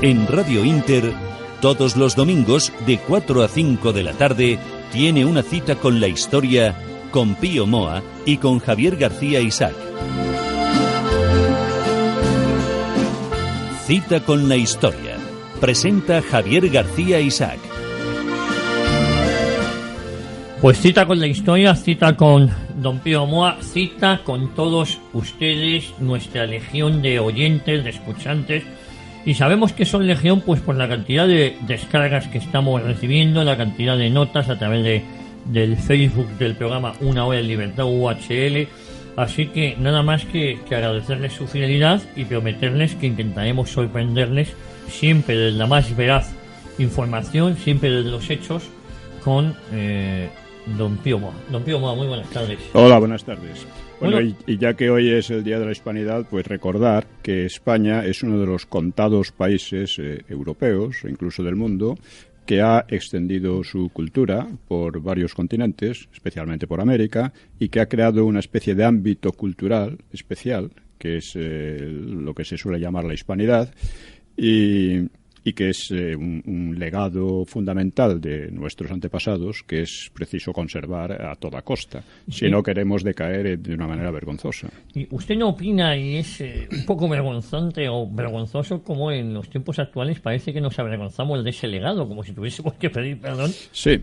En Radio Inter, todos los domingos de 4 a 5 de la tarde, tiene una cita con la historia, con Pío Moa y con Javier García Isaac. Cita con la historia. Presenta Javier García Isaac. Pues cita con la historia, cita con don Pío Moa, cita con todos ustedes, nuestra legión de oyentes, de escuchantes. Y sabemos que son legión pues por la cantidad de descargas que estamos recibiendo, la cantidad de notas a través del Facebook del programa Una Hora de Libertad UHL. Así que nada más que agradecerles su fidelidad y prometerles que intentaremos sorprenderles siempre desde la más veraz información, siempre desde los hechos, con don Pío Moa. Don Pío Moa, muy buenas tardes. Hola, buenas tardes. Bueno, y ya que hoy es el Día de la Hispanidad, pues recordar que España es uno de los contados países europeos, incluso del mundo, que ha extendido su cultura por varios continentes, especialmente por América, y que ha creado una especie de ámbito cultural especial, que es lo que se suele llamar la hispanidad, y que es un legado fundamental de nuestros antepasados que es preciso conservar a toda costa, si no queremos decaer de una manera vergonzosa. ¿Y usted no opina, y es un poco vergonzante o vergonzoso, como en los tiempos actuales parece que nos avergonzamos de ese legado, como si tuviésemos que pedir perdón? Sí,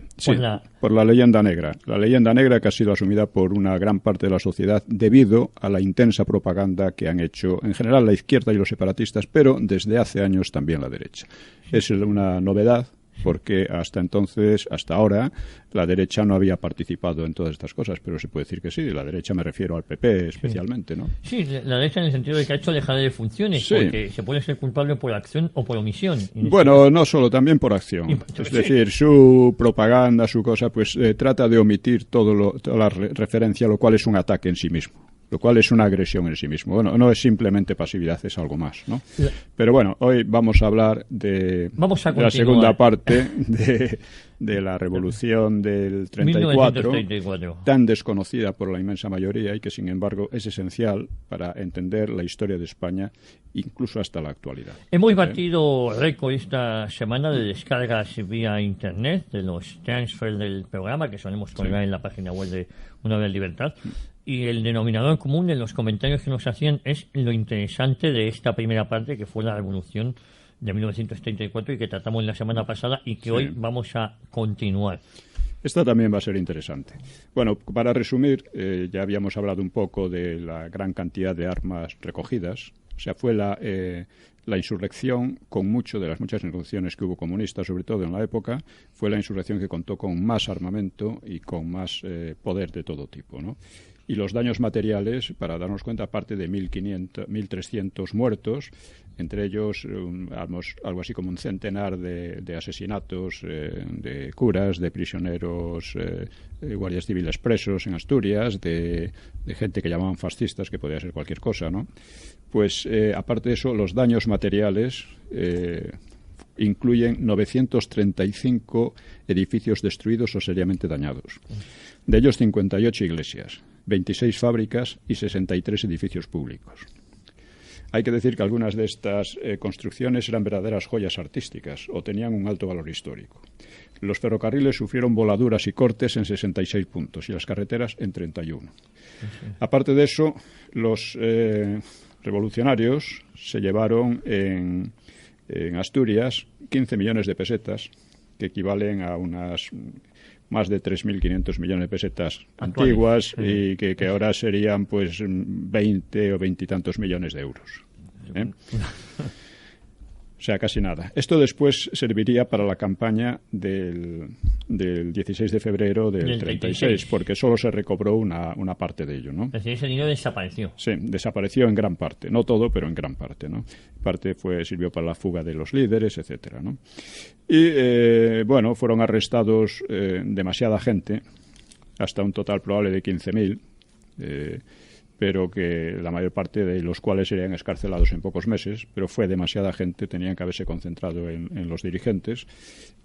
por la leyenda negra. La leyenda negra que ha sido asumida por una gran parte de la sociedad debido a la intensa propaganda que han hecho, en general, la izquierda y los separatistas, pero desde hace años también la derecha. Es una novedad porque hasta entonces, hasta ahora, la derecha no había participado en todas estas cosas, pero se puede decir que sí. La derecha me refiero al PP especialmente, ¿no? Sí, la derecha en el sentido de que ha hecho dejadez de funciones, sí, porque se puede ser culpable por acción o por omisión. Bueno, no solo, también por acción. Es decir, su propaganda, su cosa, pues trata de omitir toda la referencia, lo cual es un ataque en sí mismo. Lo cual es una agresión en sí mismo. Bueno, no es simplemente pasividad, es algo más, ¿no? Pero bueno, hoy vamos a hablar de la segunda parte de la revolución del 34, 1934, tan desconocida por la inmensa mayoría y que, sin embargo, es esencial para entender la historia de España, incluso hasta la actualidad. Hemos batido récord esta semana de descargas vía Internet de los transfers del programa que solemos colgar en la página web de Una Hora de Libertad. Y el denominador común en los comentarios que nos hacían es lo interesante de esta primera parte, que fue la revolución de 1934 y que tratamos la semana pasada y que hoy vamos a continuar. Esta también va a ser interesante. Bueno, para resumir, ya habíamos hablado un poco de la gran cantidad de armas recogidas. O sea, fue la insurrección, con de las muchas insurrecciones que hubo comunistas, sobre todo en la época, fue la insurrección que contó con más armamento y con más poder de todo tipo, ¿no? Y los daños materiales, para darnos cuenta, aparte de 1.300 muertos, entre ellos algo así como un centenar de asesinatos de curas, de prisioneros, guardias civiles presos en Asturias, de gente que llamaban fascistas, que podía ser cualquier cosa, ¿no? Pues aparte de eso, los daños materiales incluyen 935 edificios destruidos o seriamente dañados. De ellos 58 iglesias, 26 fábricas y 63 edificios públicos. Hay que decir que algunas de estas construcciones eran verdaderas joyas artísticas o tenían un alto valor histórico. Los ferrocarriles sufrieron voladuras y cortes en 66 puntos y las carreteras en 31. Aparte de eso, los revolucionarios se llevaron en Asturias 15 millones de pesetas, que equivalen a unas más de 3.500 millones de pesetas antiguas y que ahora serían pues 20 o 20 y tantos millones de euros. O sea, casi nada. Esto después serviría para la campaña del 16 de febrro del 36, porque solo se recobró una parte de ello, ¿no? Ese dinero desapareció. Sí, desapareció en gran parte. No todo, pero en gran parte, ¿no? Parte sirvió para la fuga de los líderes, etcétera, ¿no? Y, bueno, fueron arrestados demasiada gente, hasta un total probable de 15.000, pero que la mayor parte de los cuales serían excarcelados en pocos meses, pero fue demasiada gente, tenían que haberse concentrado en los dirigentes,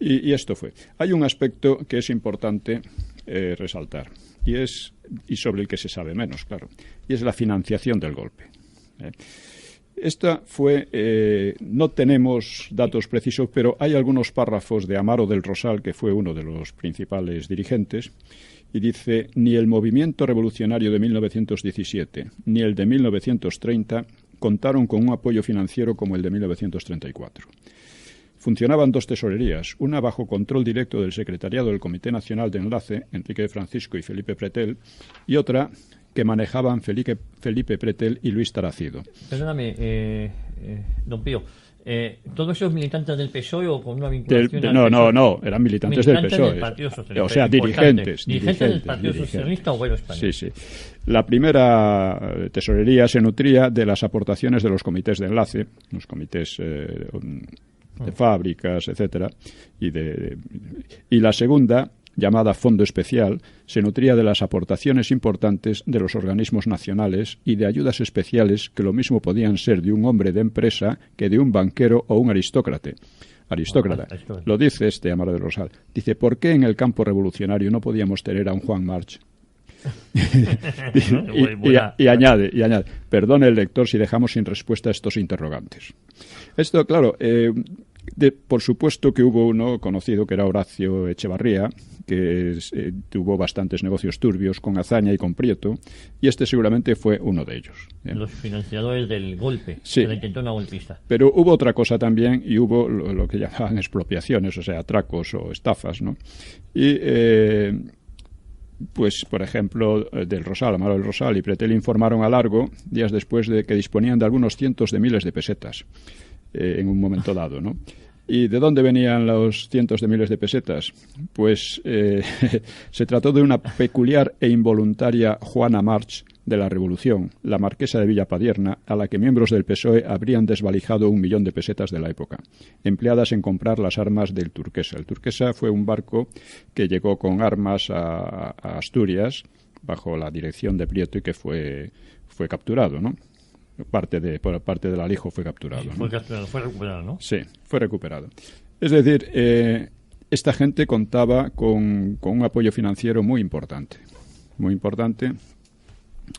y esto fue. Hay un aspecto que es importante resaltar, y sobre el que se sabe menos, claro, y es la financiación del golpe. Esta fue, no tenemos datos precisos, pero hay algunos párrafos de Amaro del Rosal, que fue uno de los principales dirigentes, y dice: ni el movimiento revolucionario de 1917 ni el de 1930 contaron con un apoyo financiero como el de 1934. Funcionaban dos tesorerías, una bajo control directo del secretariado del Comité Nacional de Enlace, Enrique de Francisco y Felipe Pretel, y otra que manejaban Felipe Pretel y Luis Taracido. Perdóname, don Pío, ¿todos esos militantes del PSOE o con una vinculación al no, PSOE? eran militantes del PSOE. Del Partido Socialista, o sea, dirigentes del Partido Socialista Obrero Español. Sí. La primera tesorería se nutría de las aportaciones de los comités de enlace, los comités de fábricas, etcétera, y la segunda, llamada Fondo Especial, se nutría de las aportaciones importantes de los organismos nacionales y de ayudas especiales que lo mismo podían ser de un hombre de empresa que de un banquero o un aristócrata. Lo dice Amaro del Rosal. Dice: ¿por qué en el campo revolucionario no podíamos tener a un Juan March? y añade, perdone el lector si dejamos sin respuesta estos interrogantes. Esto, claro, por supuesto que hubo uno conocido que era Horacio Echevarría, que tuvo bastantes negocios turbios con Azaña y con Prieto, y este seguramente fue uno de ellos. Los financiadores del golpe, sí, de la intentona golpista. Pero hubo otra cosa también, y hubo lo que llamaban expropiaciones, o sea, atracos o estafas, ¿no? Y pues, por ejemplo, del Rosal, Amaro del Rosal y Pretel informaron a Largo, días después, de que disponían de algunos cientos de miles de pesetas en un momento dado, ¿no? ¿Y de dónde venían los cientos de miles de pesetas? Pues se trató de una peculiar e involuntaria Juana March de la Revolución, la marquesa de Villapadierna, a la que miembros del PSOE habrían desvalijado 1 millón de pesetas de la época, empleadas en comprar las armas del Turquesa. El Turquesa fue un barco que llegó con armas a Asturias bajo la dirección de Prieto y que fue capturado, ¿no? Parte del alijo fue capturado. Sí, fue recuperado, ¿no? Sí, fue recuperado. Es decir, esta gente contaba con un apoyo financiero muy importante,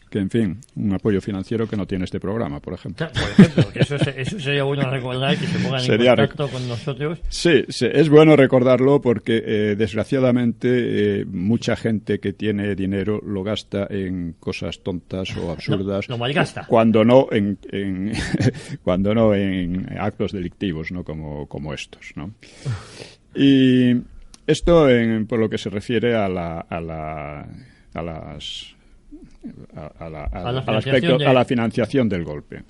que, en fin, un apoyo financiero que no tiene este programa, por ejemplo. Por ejemplo, que eso sería bueno recordar, que se pongan en contacto con nosotros. Sí, es bueno recordarlo porque, desgraciadamente, mucha gente que tiene dinero lo gasta en cosas tontas o absurdas. Lo malgasta. Cuando no en actos delictivos, ¿no? Como estos, ¿no? Y esto por lo que se refiere al aspecto, a la financiación del golpe.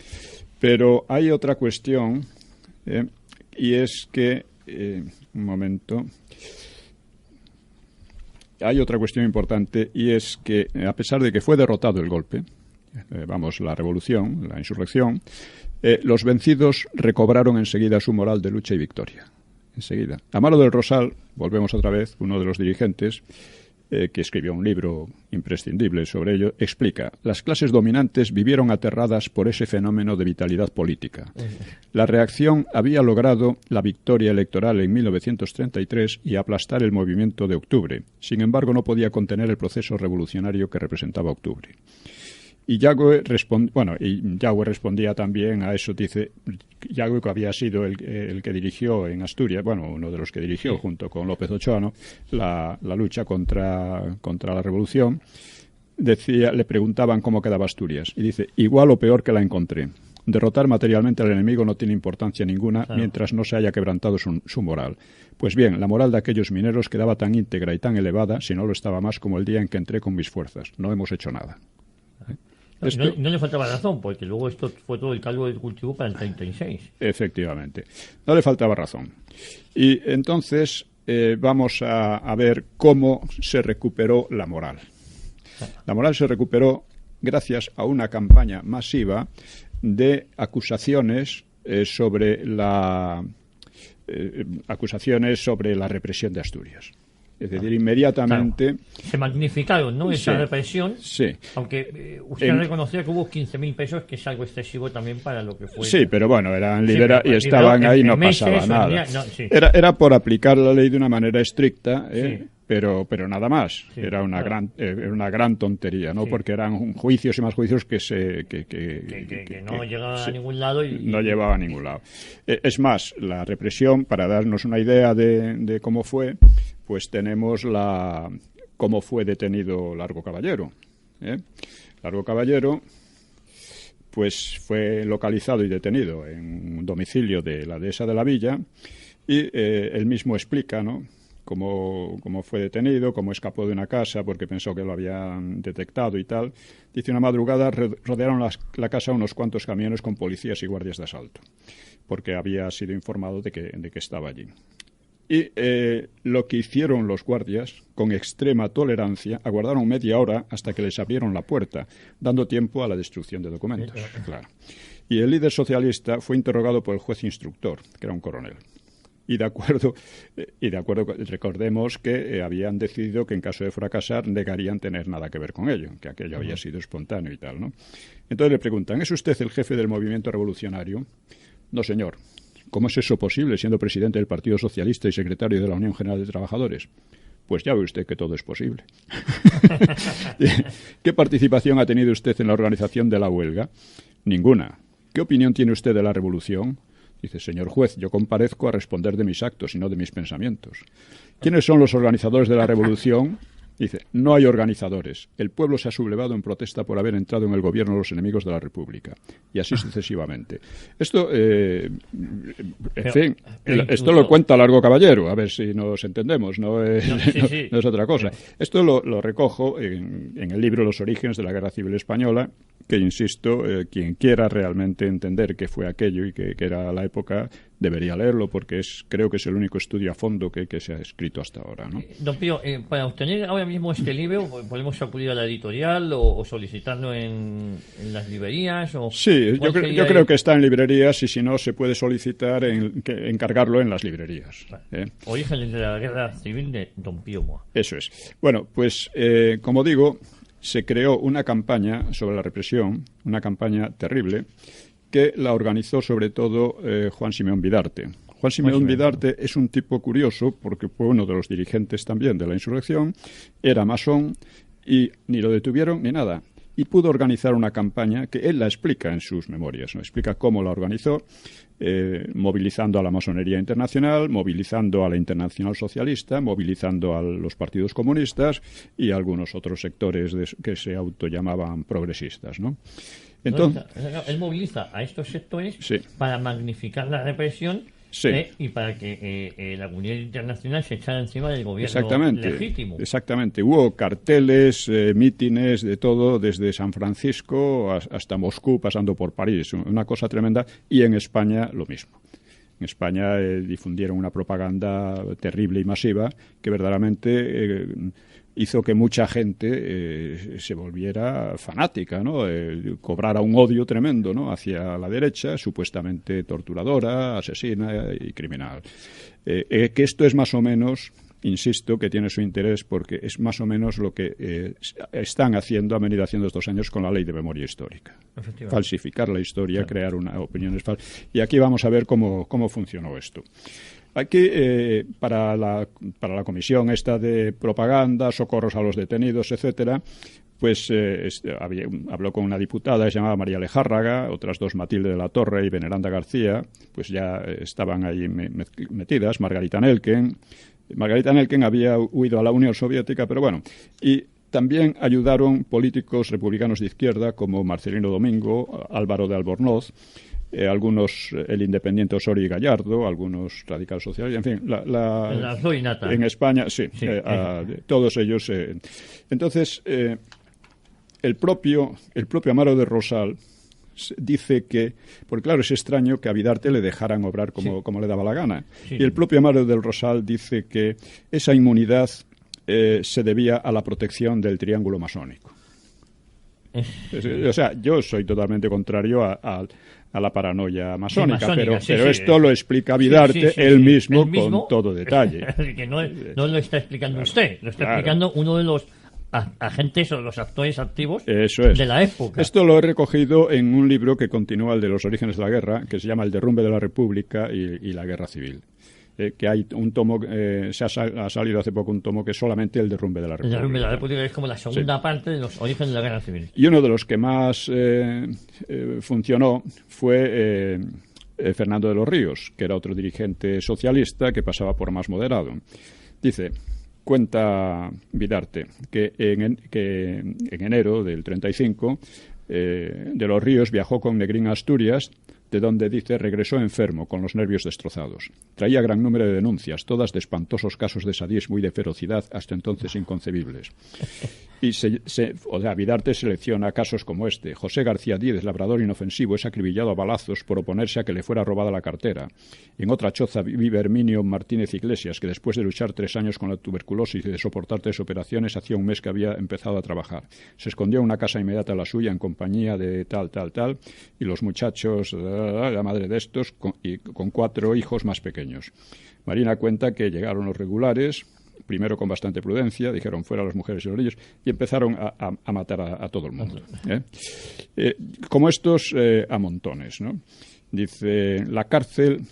Pero hay otra cuestión, y es que un momento, hay otra cuestión importante, y es que, a pesar de que fue derrotado el golpe, la revolución, la insurrección, los vencidos recobraron enseguida su moral de lucha y victoria. Enseguida. Amaro del Rosal, volvemos otra vez, uno de los dirigentes, que escribió un libro imprescindible sobre ello, explica: las clases dominantes vivieron aterradas por ese fenómeno de vitalidad política. La reacción había logrado la victoria electoral en 1933 y aplastar el movimiento de octubre. Sin embargo, no podía contener el proceso revolucionario que representaba octubre. Y Yagüe respondía también a eso. Dice Yagüe, que había sido el que dirigió en Asturias, uno de los que dirigió junto con López Ochoa, ¿no?, la lucha contra la revolución. Le preguntaban cómo quedaba Asturias y dice: igual o peor que la encontré. Derrotar materialmente al enemigo no tiene importancia ninguna, claro, mientras no se haya quebrantado su moral. Pues bien, la moral de aquellos mineros quedaba tan íntegra y tan elevada, si no lo estaba más, como el día en que entré con mis fuerzas. No hemos hecho nada. No le faltaba razón, porque luego esto fue todo el caldo de cultivo para el 36. Efectivamente, no le faltaba razón. Y entonces vamos a ver cómo se recuperó la moral. La moral se recuperó gracias a una campaña masiva de acusaciones sobre la represión de Asturias. Es decir, inmediatamente... Claro. Se magnificaron, ¿no?, esa represión. Sí. Aunque usted reconocía que hubo 15.000 pesos, que es algo excesivo también para lo que fue... Sí, pero eran y estaban ahí, no pasaba nada. Era por aplicar la ley de una manera estricta, pero nada más. Sí, era una claro. era una gran tontería, ¿no? Sí. Porque eran juicios y más juicios que no llegaban sí, a ningún lado no llevaba a ningún lado. Es más, la represión, para darnos una idea de cómo fue, pues tenemos cómo fue detenido Largo Caballero. Largo Caballero pues fue localizado y detenido en un domicilio de la dehesa de la Villa y él mismo explica, ¿no?, cómo fue detenido, cómo escapó de una casa porque pensó que lo habían detectado y tal. Dice, una madrugada rodearon la casa unos cuantos camiones con policías y guardias de asalto, porque había sido informado de que estaba allí. Y lo que hicieron los guardias, con extrema tolerancia, aguardaron media hora hasta que les abrieron la puerta, dando tiempo a la destrucción de documentos. Claro. Y el líder socialista fue interrogado por el juez instructor, que era un coronel. Y de acuerdo, recordemos que habían decidido que en caso de fracasar negarían tener nada que ver con ello, que aquello había sido espontáneo y tal, ¿no? Entonces le preguntan, ¿es usted el jefe del movimiento revolucionario? No, señor. ¿Cómo es eso posible, siendo presidente del Partido Socialista y secretario de la Unión General de Trabajadores? Pues ya ve usted que todo es posible. ¿Qué participación ha tenido usted en la organización de la huelga? Ninguna. ¿Qué opinión tiene usted de la revolución? Dice, señor juez, yo comparezco a responder de mis actos y no de mis pensamientos. ¿Quiénes son los organizadores de la revolución? Dice, no hay organizadores. El pueblo se ha sublevado en protesta por haber entrado en el gobierno los enemigos de la República. Y así sucesivamente. Esto, en fin, esto lo cuenta Largo Caballero, a ver si nos entendemos, no es otra cosa. Esto lo recojo en el libro Los orígenes de la Guerra Civil Española, que, insisto, quien quiera realmente entender qué fue aquello y qué era la época, debería leerlo, porque creo que es el único estudio a fondo que se ha escrito hasta ahora, ¿no? Don Pío, para obtener ahora mismo este libro, ¿podemos acudir a la editorial o solicitarlo en las librerías? Sí, yo creo que está en librerías y si no, se puede solicitar encargarlo en las librerías. Orígenes de la Guerra Civil de Don Pío Moa. Eso es. Bueno, pues, como digo, se creó una campaña sobre la represión, una campaña terrible, que la organizó sobre todo Juan Simeón Vidarte. Juan Simeón Vidarte es un tipo curioso porque fue uno de los dirigentes también de la insurrección, era masón y ni lo detuvieron ni nada. Y pudo organizar una campaña que él la explica en sus memorias, ¿no? Explica cómo la organizó, movilizando a la masonería internacional, movilizando a la Internacional Socialista, movilizando a los partidos comunistas y a algunos otros sectores que se autollamaban progresistas, ¿no? Entonces, él moviliza a estos sectores para magnificar la represión y para que la comunidad internacional se echara encima del gobierno legítimo. Exactamente. Hubo carteles, mítines, de todo, desde San Francisco hasta Moscú, pasando por París. Una cosa tremenda. Y en España lo mismo. En España difundieron una propaganda terrible y masiva que verdaderamente hizo que mucha gente se volviera fanática, ¿no? Cobrara un odio tremendo, ¿no?, hacia la derecha, supuestamente torturadora, asesina y criminal. Que esto es más o menos, insisto, que tiene su interés porque es más o menos lo que han venido haciendo estos años con la Ley de Memoria Histórica. Falsificar la historia, crear opiniones falsas. Y aquí vamos a ver cómo funcionó esto. Aquí, para la comisión esta de propaganda, socorros a los detenidos, etcétera, pues habló con una diputada que se llamaba María Lejárraga, otras dos, Matilde de la Torre y Veneranda García, pues ya estaban ahí metidas, Margarita Nelken. Margarita Nelken había huido a la Unión Soviética, pero bueno, y también ayudaron políticos republicanos de izquierda como Marcelino Domingo, Álvaro de Albornoz, algunos, el independiente Osorio y Gallardo, algunos radicales sociales, en fin, en España, todos ellos. Entonces, el propio Amaro de Rosal dice que, porque claro, es extraño que a Vidarte le dejaran obrar como le daba la gana, y el propio Amaro del Rosal dice que esa inmunidad se debía a la protección del triángulo masónico. O sea, yo soy totalmente contrario a la paranoia masónica, pero esto lo explica Vidarte él mismo con todo detalle. Que no lo está explicando usted, lo está explicando uno de los agentes o los actores activos de la época. Esto lo he recogido en un libro que continúa el de los orígenes de la guerra, que se llama El derrumbe de la República y la Guerra Civil. que hay un tomo, ha salido hace poco un tomo que es solamente el derrumbe de la República. El derrumbe de la República es como la segunda parte de los orígenes de la Guerra Civil. Y uno de los que más funcionó fue Fernando de los Ríos, que era otro dirigente socialista que pasaba por más moderado. Dice, cuenta Vidarte, que en enero del 35 de los Ríos viajó con Negrín a Asturias, de donde, dice, regresó enfermo, con los nervios destrozados. Traía gran número de denuncias, todas de espantosos casos de sadismo y de ferocidad hasta entonces inconcebibles. Y Vidarte selecciona casos como este. José García Díez, labrador inofensivo, es acribillado a balazos por oponerse a que le fuera robada la cartera. En otra choza vive Herminio Martínez Iglesias, que después de luchar 3 años con la tuberculosis y de soportar 3 operaciones, hacía un mes que había empezado a trabajar. Se escondió en una casa inmediata a la suya en compañía de tal, y los muchachos, la madre de estos, con 4 hijos más pequeños. Marina cuenta que llegaron los regulares, primero con bastante prudencia, dijeron fuera las mujeres y los niños, y empezaron a matar a todo el mundo. Como estos, a montones, ¿no? Dice, la cárcel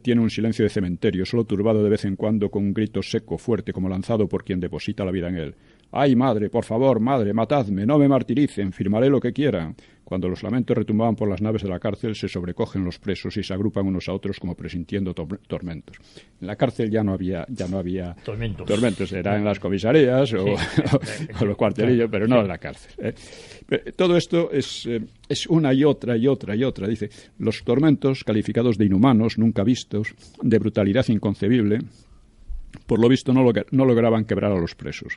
tiene un silencio de cementerio, solo turbado de vez en cuando con un grito seco, fuerte, como lanzado por quien deposita la vida en él. ¡Ay, madre, por favor, madre, matadme, no me martiricen, firmaré lo que quieran! Cuando los lamentos retumbaban por las naves de la cárcel, se sobrecogen los presos y se agrupan unos a otros como presintiendo tormentos. En la cárcel ya no había tormentos, era en las comisarías o los cuartelillos, pero no en la cárcel. Todo esto es una y otra. Dice, los tormentos, calificados de inhumanos, nunca vistos, de brutalidad inconcebible, por lo visto no lograban quebrar a los presos.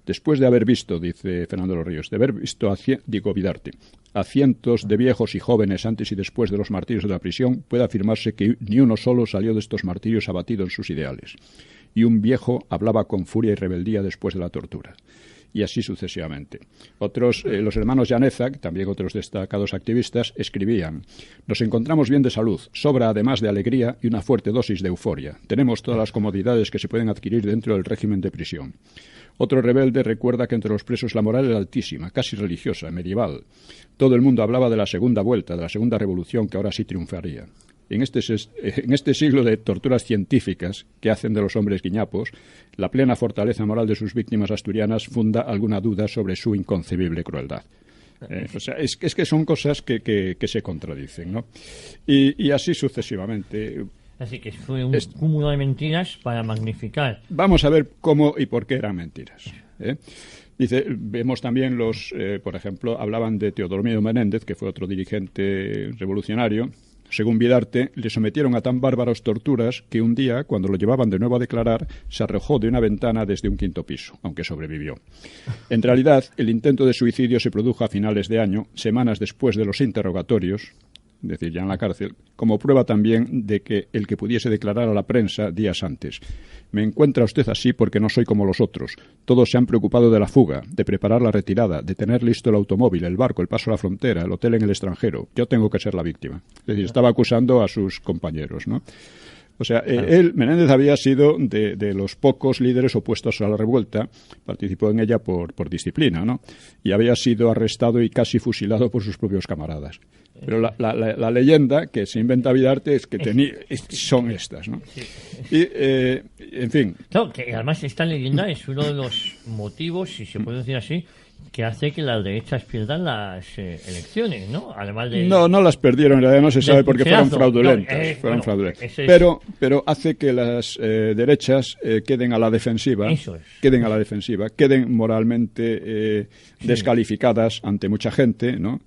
Después de haber visto, dice Fernando de los Ríos, Vidarte, a cientos de viejos y jóvenes antes y después de los martirios de la prisión, puede afirmarse que ni uno solo salió de estos martirios abatido en sus ideales. Y un viejo hablaba con furia y rebeldía después de la tortura. Y así sucesivamente. Otros, los hermanos Llaneza, también otros destacados activistas, escribían: nos encontramos bien de salud, sobra además de alegría y una fuerte dosis de euforia. Tenemos todas las comodidades que se pueden adquirir dentro del régimen de prisión. Otro rebelde recuerda que entre los presos la moral era altísima, casi religiosa, medieval. Todo el mundo hablaba de la segunda vuelta, de la segunda revolución que ahora sí triunfaría. En este siglo de torturas científicas que hacen de los hombres guiñapos, la plena fortaleza moral de sus víctimas asturianas funda alguna duda sobre su inconcebible crueldad. Es que son cosas que se contradicen, ¿no? Y así sucesivamente. Así que fue un cúmulo de mentiras para magnificar. Vamos a ver cómo y por qué eran mentiras. Dice, vemos también por ejemplo, hablaban de Teodomiro Menéndez, que fue otro dirigente revolucionario. Según Vidarte, le sometieron a tan bárbaras torturas que un día, cuando lo llevaban de nuevo a declarar, se arrojó de una ventana desde un 5º piso, aunque sobrevivió. En realidad, el intento de suicidio se produjo a finales de año, semanas después de los interrogatorios, es decir, ya en la cárcel, como prueba también de que el que pudiese declarar a la prensa días antes. Me encuentra usted así porque no soy como los otros. Todos se han preocupado de la fuga, de preparar la retirada, de tener listo el automóvil, el barco, el paso a la frontera, el hotel en el extranjero. Yo tengo que ser la víctima. Es decir, estaba acusando a sus compañeros, ¿no? O sea, Menéndez había sido de los pocos líderes opuestos a la revuelta, participó en ella por disciplina, ¿no? Y había sido arrestado y casi fusilado por sus propios camaradas. Pero la leyenda que se inventa Vidarte es que son estas, ¿no? Sí. Y, en fin. Claro, que además esta leyenda es uno de los motivos, si se puede decir así, que hace que las derechas pierdan las elecciones, ¿no? Además de... No las perdieron, en realidad no se sabe porque fueron fraudulentas. Pero hace que las derechas queden a la defensiva. Eso es. Queden moralmente descalificadas ante mucha gente, ¿no?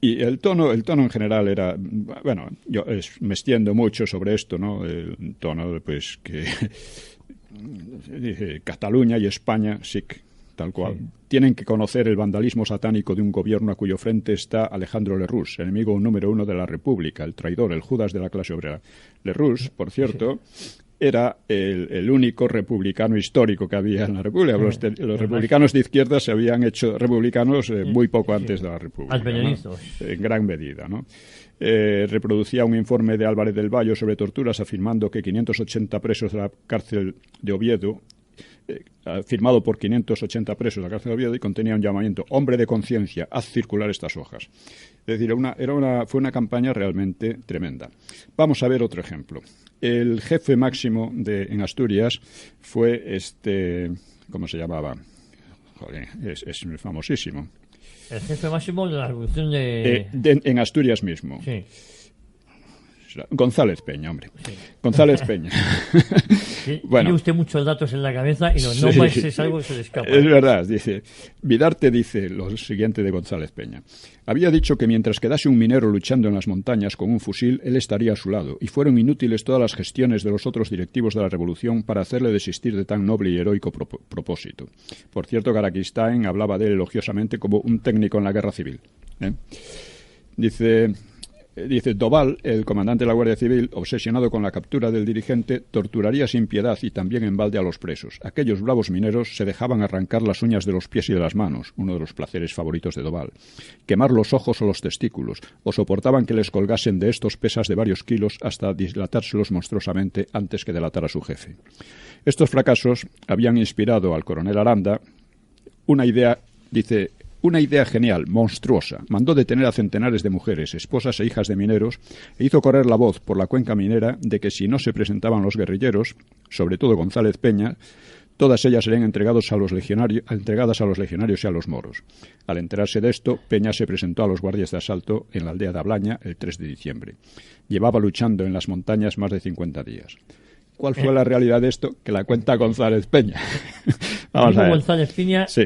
Y el tono en general era, bueno, yo me extiendo mucho sobre esto, ¿no? El tono, pues, que dice Cataluña y España, sí, tal cual. Sí. Tienen que conocer el vandalismo satánico de un gobierno a cuyo frente está Alejandro Lerroux, enemigo número 1 de la República, el traidor, el Judas de la clase obrera. Lerroux, por cierto, era el único republicano histórico que había en la República. Los republicanos de izquierda se habían hecho republicanos muy poco antes de la República, ¿no? En gran medida, ¿no? Reproducía un informe de Álvarez del Valle sobre torturas afirmando que 580 presos de la cárcel de Oviedo firmado por 580 presos de la cárcel de Oviedo, y contenía un llamamiento: hombre de conciencia, haz circular estas hojas. Es decir, fue una campaña realmente tremenda. Vamos a ver otro ejemplo. El jefe máximo en Asturias fue ¿cómo se llamaba? Joder, es famosísimo. El jefe máximo de la revolución en Asturias mismo. Sí. González Peña, hombre. Sí. González Peña. Bueno, tiene usted muchos datos en la cabeza y los nombres es algo que se le escapa. Es verdad, dice. Vidarte dice lo siguiente de González Peña. Había dicho que mientras quedase un minero luchando en las montañas con un fusil, él estaría a su lado, y fueron inútiles todas las gestiones de los otros directivos de la revolución para hacerle desistir de tan noble y heroico propósito. Por cierto, Araquistáin hablaba de él elogiosamente como un técnico en la guerra civil. Dice, Doval, el comandante de la Guardia Civil, obsesionado con la captura del dirigente, torturaría sin piedad y también en balde a los presos. Aquellos bravos mineros se dejaban arrancar las uñas de los pies y de las manos, uno de los placeres favoritos de Doval, quemar los ojos o los testículos, o soportaban que les colgasen de estos pesas de varios kilos hasta dilatárselos monstruosamente antes que delatar a su jefe. Estos fracasos habían inspirado al coronel Aranda una idea genial, monstruosa. Mandó detener a centenares de mujeres, esposas e hijas de mineros, e hizo correr la voz por la cuenca minera de que si no se presentaban los guerrilleros, sobre todo González Peña, todas ellas serían entregadas a los legionarios y a los moros. Al enterarse de esto, Peña se presentó a los guardias de asalto en la aldea de Ablaña el 3 de diciembre. Llevaba luchando en las montañas más de 50 días. ¿Cuál fue la realidad de esto? Que la cuenta González Peña. Vamos a ver. González Peña... Sí.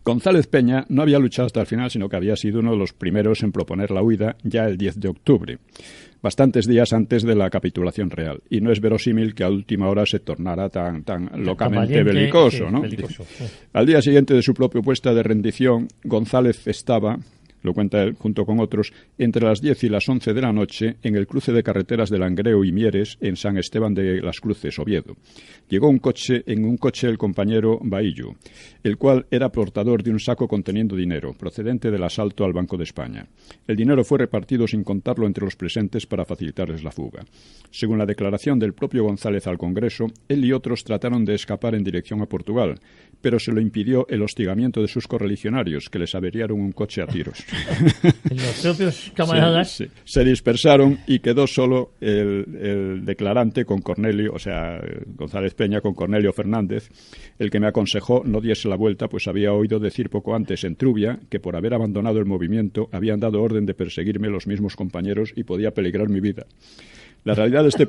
González Peña no había luchado hasta el final, sino que había sido uno de los primeros en proponer la huida ya el 10 de octubre, bastantes días antes de la capitulación real. Y no es verosímil que a última hora se tornara tan locamente belicoso, ¿no? Belicoso. Al día siguiente de su propuesta de rendición, González estaba, lo cuenta él, junto con otros, entre las 10 y las 11 de la noche en el cruce de carreteras de Langreo y Mieres en San Esteban de las Cruces, Oviedo. Llegó en un coche el compañero Bahillo, el cual era portador de un saco conteniendo dinero, procedente del asalto al Banco de España. El dinero fue repartido sin contarlo entre los presentes para facilitarles la fuga. Según la declaración del propio González al Congreso, él y otros trataron de escapar en dirección a Portugal, pero se lo impidió el hostigamiento de sus correligionarios, que les averiaron un coche a tiros. Los propios camaradas... Sí. Se dispersaron y quedó solo el declarante con Cornelio, o sea, González Peña con Cornelio Fernández, el que me aconsejó no diese la vuelta, pues había oído decir poco antes en Trubia que por haber abandonado el movimiento habían dado orden de perseguirme los mismos compañeros y podía peligrar mi vida. La realidad de este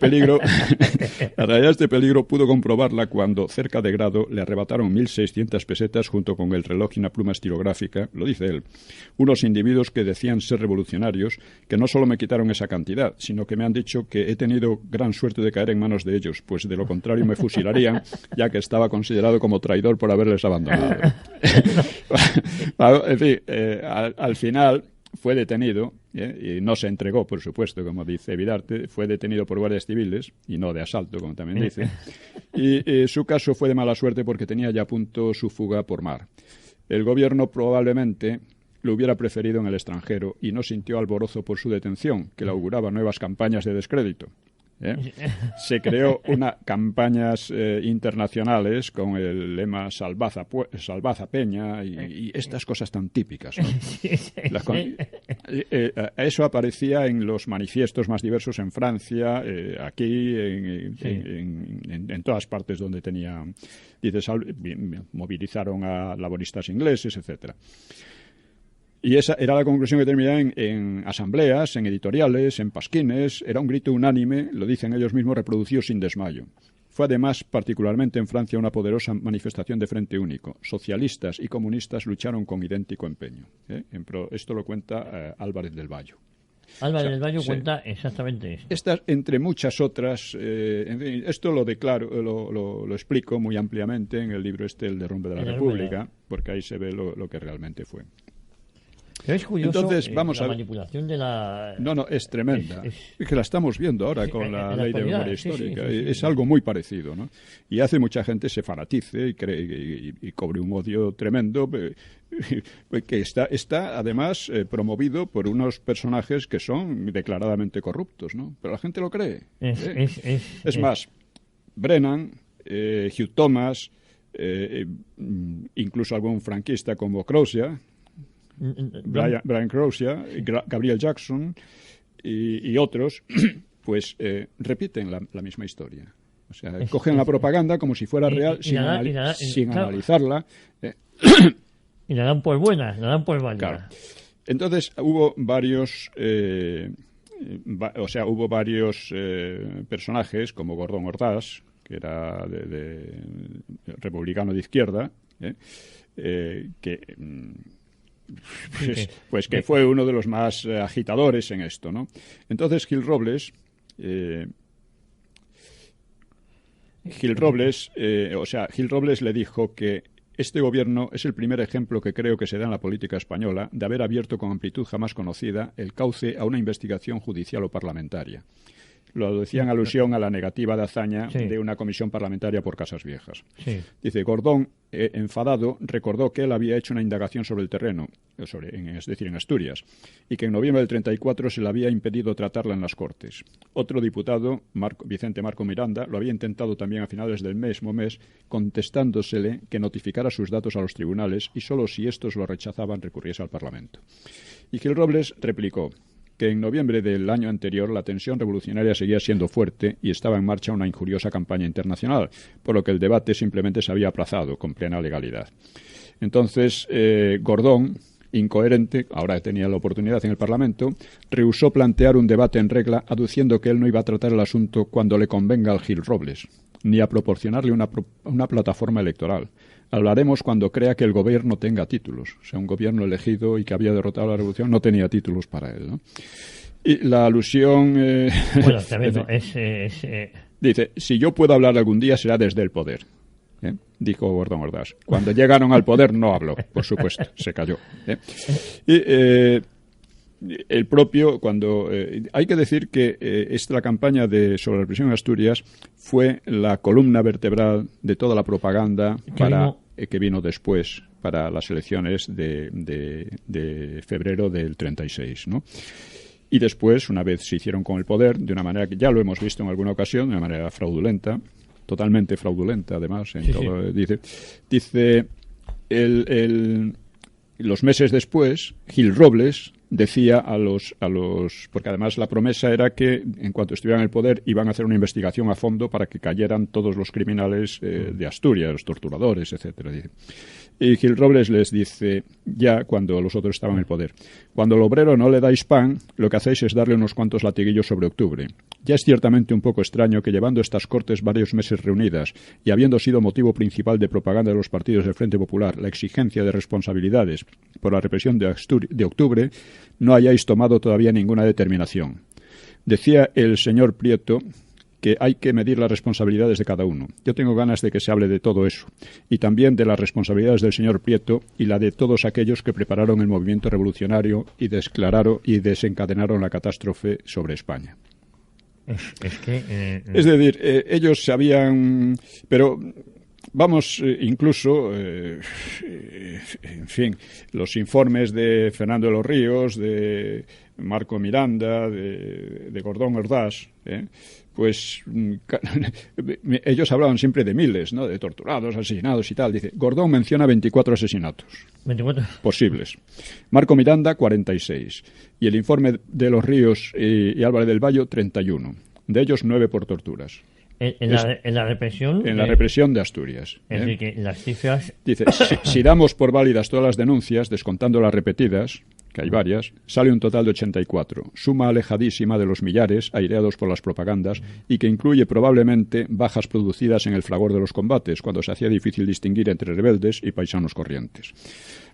peligro pudo comprobarla cuando, cerca de Grado, le arrebataron 1.600 pesetas junto con el reloj y una pluma estilográfica, lo dice él. Unos individuos que decían ser revolucionarios, que no solo me quitaron esa cantidad, sino que me han dicho que he tenido gran suerte de caer en manos de ellos, pues de lo contrario me fusilarían, ya que estaba considerado como traidor por haberles abandonado. En fin, al final... fue detenido, y no se entregó, por supuesto, como dice Vidarte, fue detenido por guardias civiles, y no de asalto, como también dice, y su caso fue de mala suerte porque tenía ya a punto su fuga por mar. El gobierno probablemente lo hubiera preferido en el extranjero y no sintió alborozo por su detención, que le auguraba nuevas campañas de descrédito. Se creó campañas internacionales con el lema Salvaza Peña y estas cosas tan típicas, ¿no? Eso aparecía en los manifiestos más diversos en Francia, aquí, en todas partes donde tenía, movilizaron a laboristas ingleses, etcétera. Y esa era la conclusión que terminaba en asambleas, en editoriales, en pasquines. Era un grito unánime, lo dicen ellos mismos, reproducido sin desmayo. Fue además, particularmente en Francia, una poderosa manifestación de frente único. Socialistas y comunistas lucharon con idéntico empeño. Esto lo cuenta Álvarez del Valle. Álvarez del Valle cuenta exactamente esto. Estas, entre muchas otras, en fin, esto lo declaro, lo explico muy ampliamente en el libro El derrumbe de la República, porque ahí se ve lo que realmente fue. Pero es curioso. Entonces, vamos la a manipulación de la... No, es tremenda. Es que la estamos viendo ahora con la ley de memoria histórica. Sí. Es algo muy parecido, ¿no? Y hace mucha gente se fanatice y cree y cobre un odio tremendo, que está además promovido por unos personajes que son declaradamente corruptos, ¿no? Pero la gente lo cree. Es más, Brennan Hugh Thomas, incluso algún franquista como Crozier, Brian Crozier, Gabriel Jackson y otros, pues repiten la misma historia. O sea, cogen la propaganda como si fuera real sin analizarla. Y la dan por buena, la dan por válida. Claro. Entonces hubo varios personajes como Gordón Ordaz, que era de republicano de izquierda, que fue uno de los más agitadores en esto, ¿no? Entonces Gil Robles le dijo que este gobierno es el primer ejemplo que creo que se da en la política española de haber abierto con amplitud jamás conocida el cauce a una investigación judicial o parlamentaria. Lo decía en alusión a la negativa de Azaña de una comisión parlamentaria por Casas Viejas. Sí. Dice, Gordón, enfadado, recordó que él había hecho una indagación sobre el terreno, es decir, en Asturias, y que en noviembre del 34 se le había impedido tratarla en las Cortes. Otro diputado, Vicente Marco Miranda, lo había intentado también a finales del mismo mes, contestándosele que notificara sus datos a los tribunales y solo si estos lo rechazaban recurriese al Parlamento. Y Gil Robles replicó que en noviembre del año anterior la tensión revolucionaria seguía siendo fuerte y estaba en marcha una injuriosa campaña internacional, por lo que el debate simplemente se había aplazado con plena legalidad. Entonces, Gordón, incoherente, ahora tenía la oportunidad en el Parlamento, rehusó plantear un debate en regla, aduciendo que él no iba a tratar el asunto cuando le convenga al Gil Robles, ni a proporcionarle una plataforma electoral. Hablaremos cuando crea que el gobierno tenga títulos. O sea, un gobierno elegido y que había derrotado la revolución no tenía títulos para él, ¿no? Y la alusión... bueno, también dice, si yo puedo hablar algún día será desde el poder. Dijo Gordón Ordaz. Cuando llegaron al poder no habló, por supuesto, se cayó. Y el propio, cuando... hay que decir que esta campaña sobre la represión en Asturias fue la columna vertebral de toda la propaganda que vino después para las elecciones de febrero del 36, ¿no? Y después, una vez se hicieron con el poder, de una manera que ya lo hemos visto en alguna ocasión, de una manera fraudulenta, totalmente fraudulenta, además. Dice los meses después, Gil Robles decía a los porque además la promesa era que en cuanto estuvieran en el poder iban a hacer una investigación a fondo para que cayeran todos los criminales de Asturias, los torturadores, etcétera. Dice. Y Gil Robles les dice, ya cuando los otros estaban en el poder, cuando al obrero no le dais pan, lo que hacéis es darle unos cuantos latiguillos sobre octubre. Ya es ciertamente un poco extraño que llevando estas Cortes varios meses reunidas y habiendo sido motivo principal de propaganda de los partidos del Frente Popular la exigencia de responsabilidades por la represión de octubre, no hayáis tomado todavía ninguna determinación. Decía el señor Prieto que hay que medir las responsabilidades de cada uno. Yo tengo ganas de que se hable de todo eso, y también de las responsabilidades del señor Prieto y la de todos aquellos que prepararon el movimiento revolucionario y desencadenaron la catástrofe sobre España. Es decir, ellos sabían, pero vamos, incluso, en fin, los informes de Fernando de los Ríos, de Marco Miranda, de Gordón Ordaz, pues ellos hablaban siempre de miles, ¿no? De torturados, asesinados y tal. Dice, Gordón menciona 24 asesinatos 24 posibles. Marco Miranda, 46. Y el informe de los Ríos y Álvarez del Valle, 31. De ellos, 9 por torturas. En la represión... En la represión de Asturias. Es decir, que las cifras... Dice, si damos por válidas todas las denuncias, descontando las repetidas, que hay varias, sale un total de 84, suma alejadísima de los millares aireados por las propagandas y que incluye probablemente bajas producidas en el fragor de los combates, cuando se hacía difícil distinguir entre rebeldes y paisanos corrientes.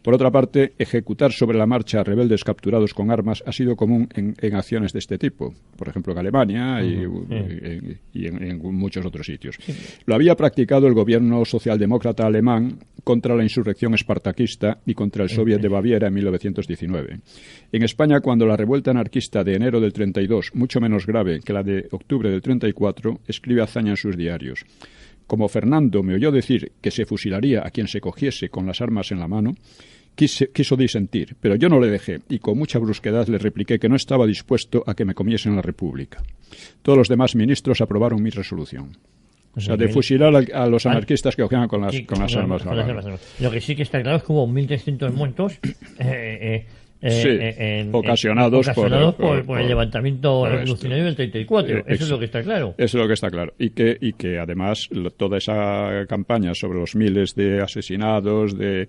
Por otra parte, ejecutar sobre la marcha a rebeldes capturados con armas ha sido común en acciones de este tipo, por ejemplo en Alemania y en muchos otros sitios. Lo había practicado el gobierno socialdemócrata alemán contra la insurrección espartaquista y contra el Soviet de Baviera en 1919. En España, cuando la revuelta anarquista de enero del 32, mucho menos grave que la de octubre del 34, escribe Azaña en sus diarios. Como Fernando me oyó decir que se fusilaría a quien se cogiese con las armas en la mano, quiso disentir, pero yo no le dejé y con mucha brusquedad le repliqué que no estaba dispuesto a que me comiesen la República. Todos los demás ministros aprobaron mi resolución. O sea, de fusilar a los anarquistas que cogían con las armas. Lo que sí que está claro es que hubo 1.300 muertos ocasionados por el levantamiento revolucionario del 34. Eso es lo que está claro. Eso es lo que está claro. Y que además toda esa campaña sobre los miles de asesinados, de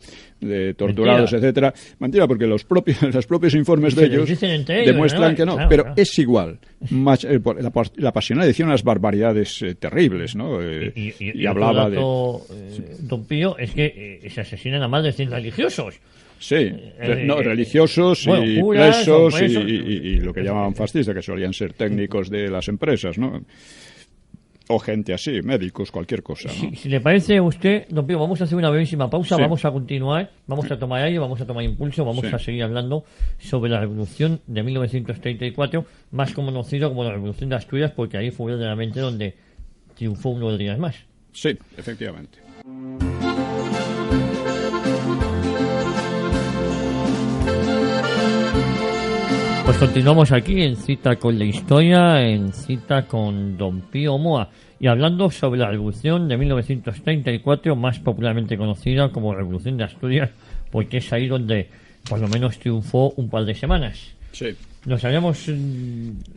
torturados, etcétera, mentira, porque los propios informes de ellos demuestran que no. Claro, pero es igual. La pasional decía unas barbaridades terribles, ¿no? Y hablaba don Pío, es que se asesinan a más de 100 religiosos. Sí, religiosos y presos y lo que llamaban fascistas, que solían ser técnicos de las empresas, ¿no? O gente así, médicos, cualquier cosa, ¿no? Si le parece a usted, don Pío, vamos a hacer una brevísima pausa, vamos a continuar, vamos a tomar aire, vamos a tomar impulso, vamos a seguir hablando sobre la Revolución de 1934, más conocido como la Revolución de Asturias, porque ahí fue verdaderamente donde triunfó uno de los días más. Sí, efectivamente. Pues continuamos aquí en Cita con la Historia, en Cita con don Pío Moa, y hablando sobre la Revolución de 1934, más popularmente conocida como Revolución de Asturias, porque es ahí donde por lo menos triunfó un par de semanas. Sí. Nos habíamos...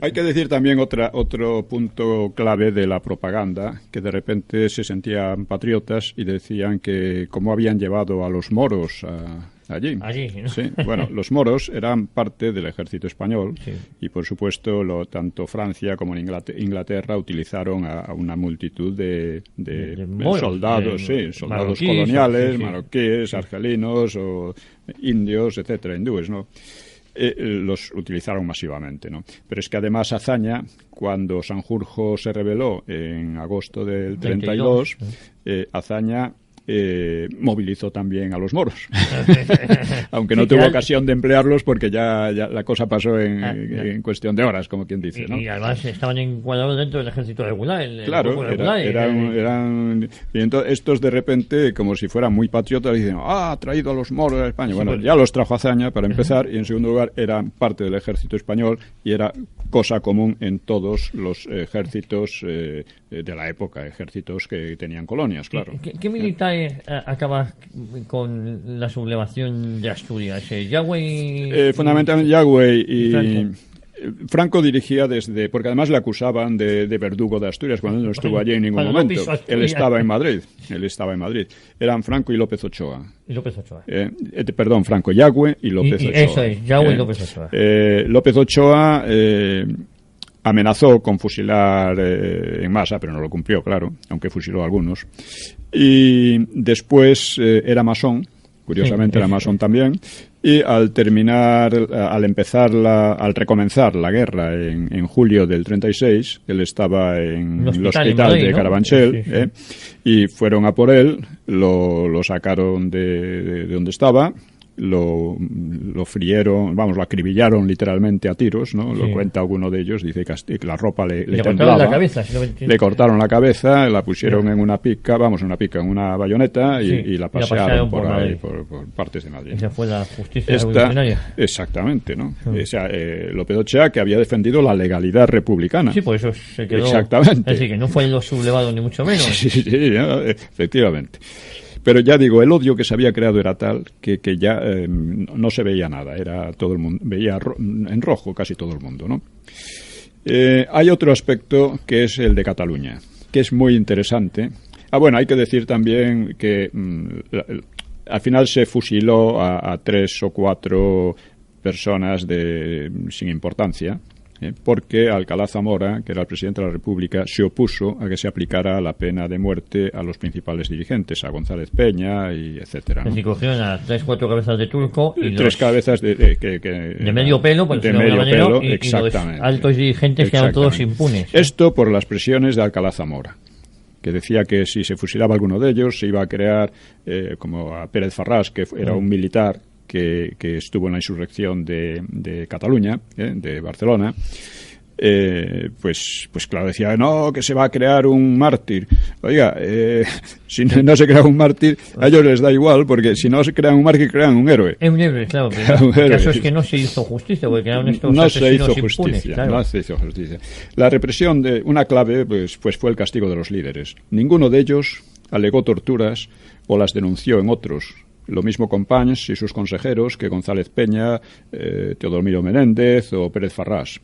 Hay que decir también otro punto clave de la propaganda, que de repente se sentían patriotas y decían que cómo habían llevado a los moros allí, ¿no? Sí, bueno, los moros eran parte del ejército español y, por supuesto, tanto Francia como Inglaterra utilizaron a una multitud de soldados, soldados coloniales, marroquíes, argelinos o indios, etcétera, hindúes, ¿no? Los utilizaron masivamente, ¿no? Pero es que además Azaña, cuando Sanjurjo se rebeló en agosto del 32, Azaña movilizó también a los moros, aunque no tuvo ocasión de emplearlos porque ya la cosa pasó en cuestión de horas, como quien dice, ¿no? Y además estaban encuadrados dentro del ejército regular. Claro, eran y entonces estos de repente, como si fueran muy patriotas, dicen, ha traído a los moros a España. Bueno, ya los trajo Azaña para empezar, y en segundo lugar eran parte del ejército español y era cosa común en todos los ejércitos de la época, ejércitos que tenían colonias, claro. ¿Qué militar acaba con la sublevación de Asturias? ¿Yagüe? Fundamentalmente Yagüe y Franco dirigía porque además le acusaban de verdugo de Asturias cuando él no estuvo allí en ningún momento. Él estaba en Madrid. Eran Franco y López Ochoa. Perdón, Franco, Yagüe y López Ochoa. Eso es, Yagüe y López Ochoa. López Ochoa amenazó con fusilar en masa, pero no lo cumplió, claro, aunque fusiló a algunos. Y después era masón, curiosamente era masón también, y al recomenzar la guerra en julio del 36, él estaba en el hospital de Carabanchel, y fueron a por él, lo sacaron de donde estaba, lo frieron, lo acribillaron literalmente a tiros, ¿no? Lo cuenta alguno de ellos, dice que la ropa le temblaba. La cabeza, le cortaron la cabeza, la pusieron en una una bayoneta y la pasearon por ahí, por partes de Madrid. Esa fue la justicia revolucionaria. Exactamente, ¿no? O sea, López Ochoa, que había defendido la legalidad republicana. Sí, por eso se quedó. Exactamente. Es decir, que no fue los sublevados ni mucho menos. Sí, efectivamente. Pero ya digo, el odio que se había creado era tal que ya no se veía nada, era todo el mundo, veía en rojo casi todo el mundo, ¿no? Hay otro aspecto que es el de Cataluña, que es muy interesante. Bueno, hay que decir también que al final se fusiló a 3 o 4 personas sin importancia, porque Alcalá Zamora, que era el presidente de la República, se opuso a que se aplicara la pena de muerte a los principales dirigentes, a González Peña y etcétera, ¿no? Es decir, cogieron a 3 o 4 cabezas de turco y 3 cabezas de medio pelo, por decirlo de alguna manera, y exactamente, los altos dirigentes quedaron todos impunes. Esto por las presiones de Alcalá Zamora, que decía que si se fusilaba alguno de ellos se iba a crear, como a Pérez Farrás, que era un militar que estuvo en la insurrección de Cataluña, de Barcelona, pues claro, decía, no, que se va a crear un mártir. Oiga, si no se crea un mártir, a ellos les da igual, porque si no se crean un mártir, crean un héroe. Es un héroe, claro. El caso es que no se hizo justicia, porque crearon estos no asesinos se hizo impunes, justicia, claro. no se hizo justicia. La represión de una clave, pues fue el castigo de los líderes. Ninguno de ellos alegó torturas o las denunció en otros. Lo mismo con Pans y sus consejeros que González Peña, Teodomiro Menéndez o Pérez Farrás.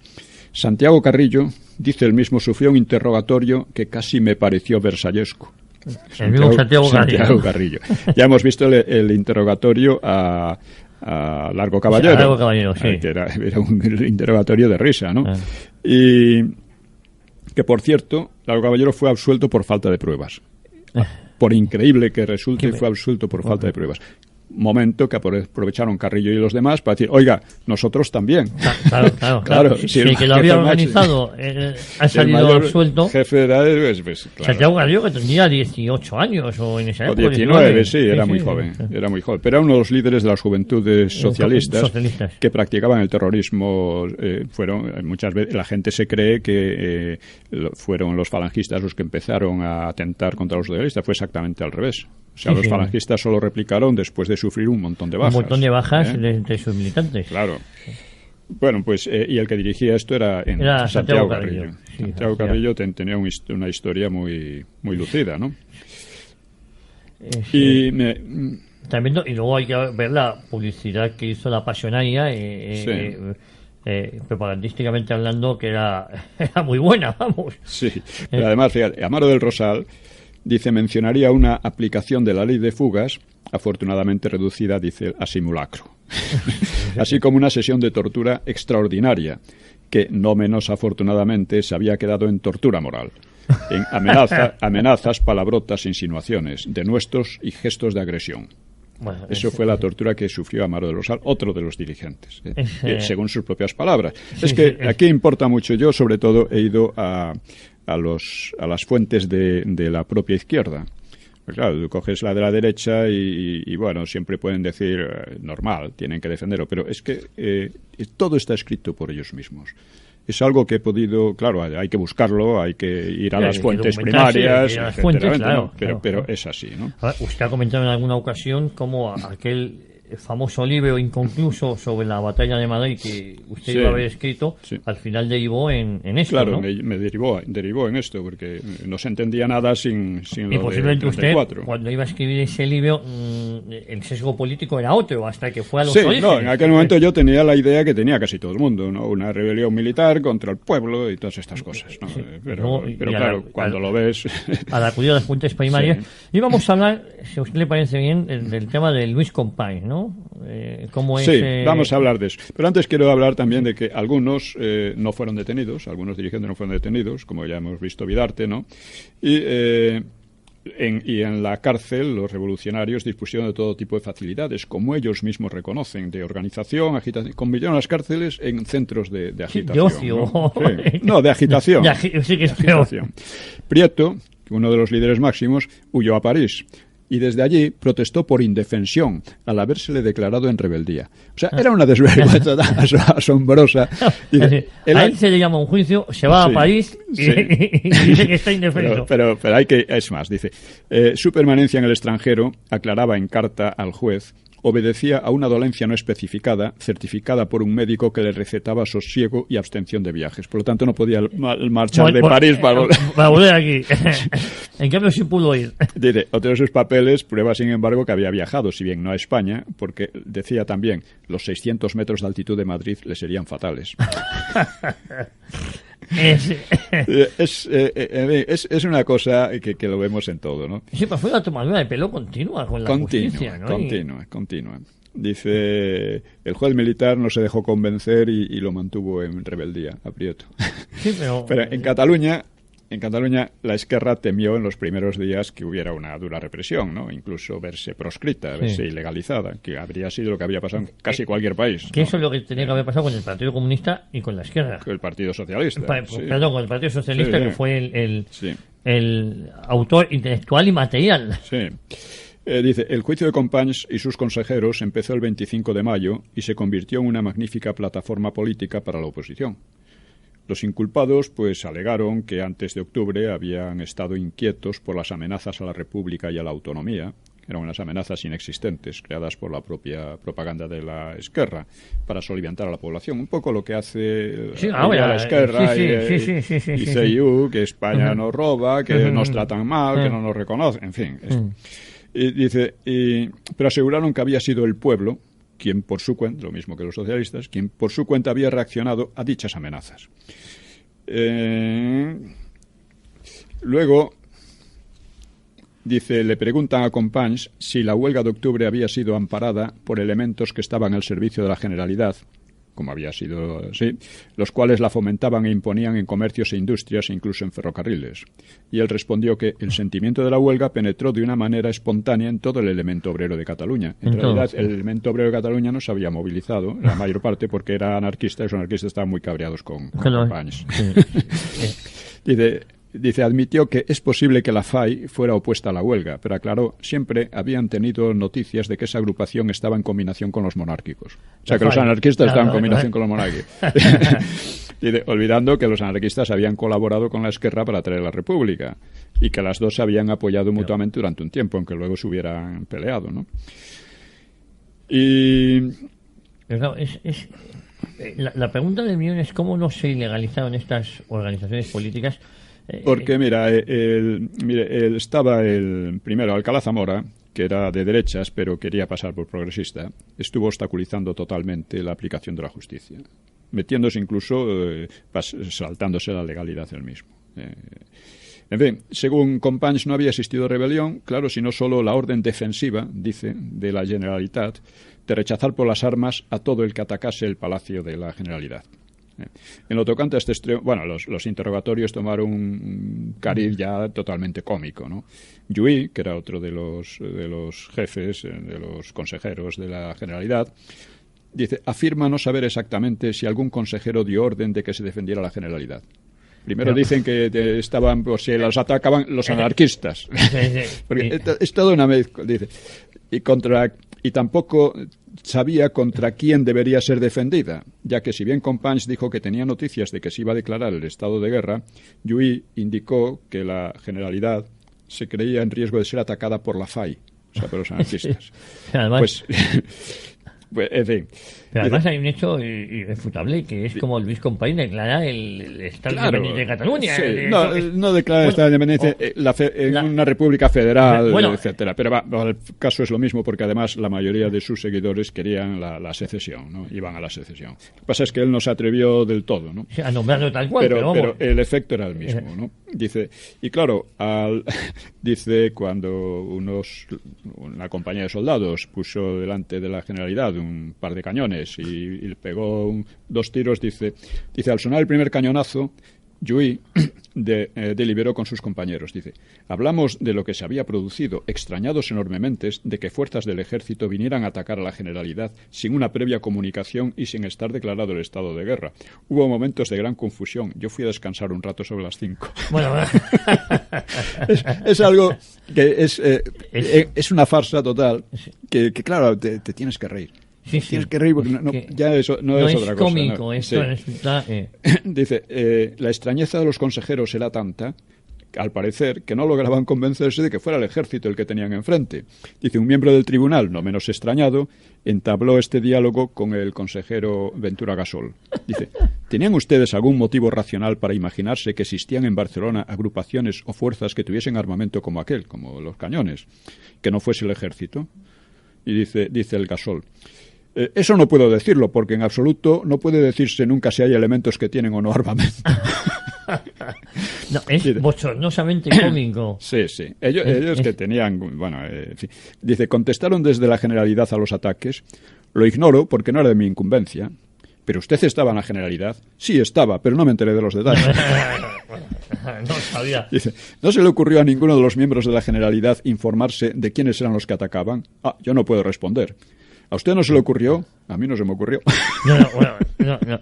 Santiago Carrillo, dice él mismo, sufrió un interrogatorio que casi me pareció versallesco. El mismo Santiago Carrillo. Ya hemos visto el interrogatorio a Largo Caballero. Largo Caballero, sí. Que era un interrogatorio de risa, ¿no? Y que, por cierto, Largo Caballero fue absuelto por falta de pruebas. Por increíble que resulte, fue absuelto por falta de pruebas. Momento que aprovecharon Carrillo y los demás para decir, oiga, nosotros también. Claro. Si el que lo había organizado ha salido absuelto. Jefe de edad, pues claro. Santiago Carrillo, que tendría 18 años o en esa época. 19, sí, era muy joven. Era muy joven. Pero era uno de los líderes de las juventudes socialistas. Que practicaban el terrorismo. Fueron muchas veces, la gente se cree que fueron los falangistas los que empezaron a atentar contra los socialistas. Fue exactamente al revés. O sea, los falangistas solo replicaron después de sufrir un montón de bajas. Un montón de bajas de sus militantes. Claro. Bueno, pues, y el que dirigía esto era Santiago Carrillo. Sí, Santiago Carrillo tenía una historia muy, muy lucida, ¿no? Y luego hay que ver la publicidad que hizo la Pasionaria, propagandísticamente hablando, que era muy buena, vamos. Sí, pero además, fíjate, Amaro del Rosal dice, mencionaría una aplicación de la ley de fugas, afortunadamente reducida, dice, a simulacro. Así como una sesión de tortura extraordinaria, que no menos afortunadamente se había quedado en tortura moral, en amenazas, palabrotas, insinuaciones, denuestos y gestos de agresión. Bueno, eso fue la tortura que sufrió Amaro del Rosal, otro de los dirigentes, según sus propias palabras. Es que aquí importa mucho. Yo, sobre todo, he ido a las fuentes de la propia izquierda. Pues claro, tú coges la de la derecha y bueno, siempre pueden decir normal, tienen que defenderlo, pero es que todo está escrito por ellos mismos. Es algo que he podido, claro, hay que buscarlo, hay que ir a las fuentes primarias, pero es así, ¿no? Usted ha comentado en alguna ocasión cómo aquel famoso libro inconcluso sobre la batalla de Madrid que usted iba a haber escrito, al final derivó en esto, claro, ¿no? me derivó en esto, porque no se entendía nada sin y lo posiblemente de 34. Usted, cuando iba a escribir ese libro, el sesgo político era otro, hasta que fue a los orígenes. No, en aquel momento yo tenía la idea que tenía casi todo el mundo, ¿no? Una rebelión militar contra el pueblo y todas estas cosas, ¿no? Pero claro, cuando lo ves... Al acudir a las fuentes primarias. Y vamos a hablar, si a usted le parece bien, del tema de Luis Companys, ¿no? ¿Cómo es, vamos a hablar de eso. Pero antes quiero hablar también de que algunos no fueron detenidos, algunos dirigentes no fueron detenidos, como ya hemos visto Vidarte, ¿no? Y en la cárcel los revolucionarios dispusieron de todo tipo de facilidades, como ellos mismos reconocen, de organización, agitación. Convirtieron las cárceles en centros de agitación. De ocio. ¿No? No, de agitación. Sí que es peor. Prieto, uno de los líderes máximos, huyó a París. Y desde allí protestó por indefensión al habérsele declarado en rebeldía. O sea, era una desvergüenza asombrosa. A él se le llama un juicio, se va a París y dice que está indefenso. Pero es más, dice, su permanencia en el extranjero, aclaraba en carta al juez, obedecía a una dolencia no especificada, certificada por un médico que le recetaba sosiego y abstención de viajes. Por lo tanto, no podía marchar de París para volver aquí. En cambio, sí pudo ir. Dice, otro de sus papeles prueba, sin embargo, que había viajado, si bien no a España, porque decía también, los 600 metros de altitud de Madrid le serían fatales. Es una cosa que lo vemos en todo, ¿no? Sí, pero fue una tomadura de pelo continua con la justicia, ¿no? Continua. Dice, el juez militar no se dejó convencer y lo mantuvo en rebeldía, a Prieto. Sí, pero en Cataluña la Esquerra temió en los primeros días que hubiera una dura represión, ¿no? Incluso verse proscrita, verse ilegalizada, que habría sido lo que había pasado en casi cualquier país. Que eso es lo que tenía que haber pasado con el Partido Comunista y con la Esquerra. Con el Partido Socialista. Perdón, con el Partido Socialista, que fue el autor intelectual y material. Sí. Dice, el juicio de Companys y sus consejeros empezó el 25 de mayo y se convirtió en una magnífica plataforma política para la oposición. Los inculpados pues alegaron que antes de octubre habían estado inquietos por las amenazas a la República y a la autonomía. Eran unas amenazas inexistentes creadas por la propia propaganda de la Esquerra para soliviantar a la población. Un poco lo que hace la Esquerra y CIU, que España nos roba, que nos tratan mal, que no nos reconocen, en fin. Pero aseguraron que había sido el pueblo quien por su cuenta, lo mismo que los socialistas, quien por su cuenta había reaccionado a dichas amenazas. Luego, le preguntan a Companys si la huelga de octubre había sido amparada por elementos que estaban al servicio de la Generalidad, como había sido así, los cuales la fomentaban e imponían en comercios e industrias e incluso en ferrocarriles. Y él respondió que el sentimiento de la huelga penetró de una manera espontánea en todo el elemento obrero de Cataluña. En realidad, el elemento obrero de Cataluña no se había movilizado, la mayor parte, porque era anarquista, y los anarquistas estaban muy cabreados con Companys. Dice, admitió que es posible que la FAI fuera opuesta a la huelga, pero aclaró, siempre habían tenido noticias de que esa agrupación estaba en combinación con los monárquicos. O sea, que los anarquistas estaban en combinación con los monárquicos. Dice, olvidando que los anarquistas habían colaborado con la Esquerra para traer la República y que las dos se habían apoyado mutuamente durante un tiempo, aunque luego se hubieran peleado, ¿no? La pregunta del millón es cómo no se ilegalizaron estas organizaciones políticas. Porque, estaba primero Alcalá Zamora, que era de derechas, pero quería pasar por progresista, estuvo obstaculizando totalmente la aplicación de la justicia, metiéndose incluso, saltándose la legalidad del mismo. En fin, según Companys, no había existido rebelión, claro, sino solo la orden defensiva, dice, de la Generalitat, de rechazar por las armas a todo el que atacase el Palacio de la Generalidad. En lo tocante a este extremo, los interrogatorios tomaron un cariz ya totalmente cómico, ¿no? Lluí, que era otro de los jefes, de los consejeros de la Generalidad, dice, afirma no saber exactamente si algún consejero dio orden de que se defendiera la Generalidad. Primero dicen que estaban, o sea, los atacaban los anarquistas. Porque es toda una mezcla, dice. Y tampoco sabía contra quién debería ser defendida, ya que si bien Companys dijo que tenía noticias de que se iba a declarar el estado de guerra, Lluí indicó que la Generalidad se creía en riesgo de ser atacada por la FAI, o sea, por los anarquistas. Además, en fin. Pero además hay un hecho irrefutable que es como Luis Companys declara el Estado independiente de Cataluña. Sí, no declara el Estado de independencia en una república federal, etcétera. Pero el caso es lo mismo porque además la mayoría de sus seguidores querían la secesión, ¿no? Iban a la secesión. Lo que pasa es que él no se atrevió del todo, ¿no? A nombrarlo tal cual, pero el efecto era el mismo, ¿no? Dice, y claro, dice cuando una compañía de soldados puso delante de la Generalidad un par de cañones y le pegó 2 tiros, dice al sonar el primer cañonazo, Lluí deliberó con sus compañeros. Dice, hablamos de lo que se había producido, extrañados enormemente de que fuerzas del ejército vinieran a atacar a la Generalidad sin una previa comunicación y sin estar declarado el estado de guerra. Hubo momentos de gran confusión. Yo fui a descansar un rato sobre las 5. Bueno, es algo que es una farsa total que claro, te tienes que reír. Sí, tienes que reír porque ya eso no es otra cosa. Cómico, ¿no? Esto resulta... Dice, la extrañeza de los consejeros era tanta, al parecer, que no lograban convencerse de que fuera el ejército el que tenían enfrente. Dice, un miembro del tribunal, no menos extrañado, entabló este diálogo con el consejero Ventura Gasol. Dice, ¿tenían ustedes algún motivo racional para imaginarse que existían en Barcelona agrupaciones o fuerzas que tuviesen armamento como aquel, como los cañones, que no fuese el ejército? Y dice el Gasol, eso no puedo decirlo, porque en absoluto no puede decirse nunca si hay elementos que tienen o no armamento. No, es bochornosamente cómico. Sí. Ellos que tenían... en fin. Dice, contestaron desde la Generalidad a los ataques. Lo ignoro porque no era de mi incumbencia. ¿Pero usted estaba en la Generalidad? Sí, estaba, pero no me enteré de los detalles. No sabía. Dice, ¿no se le ocurrió a ninguno de los miembros de la Generalidad informarse de quiénes eran los que atacaban? Yo no puedo responder. ¿A usted no se le ocurrió? A mí no se me ocurrió. No.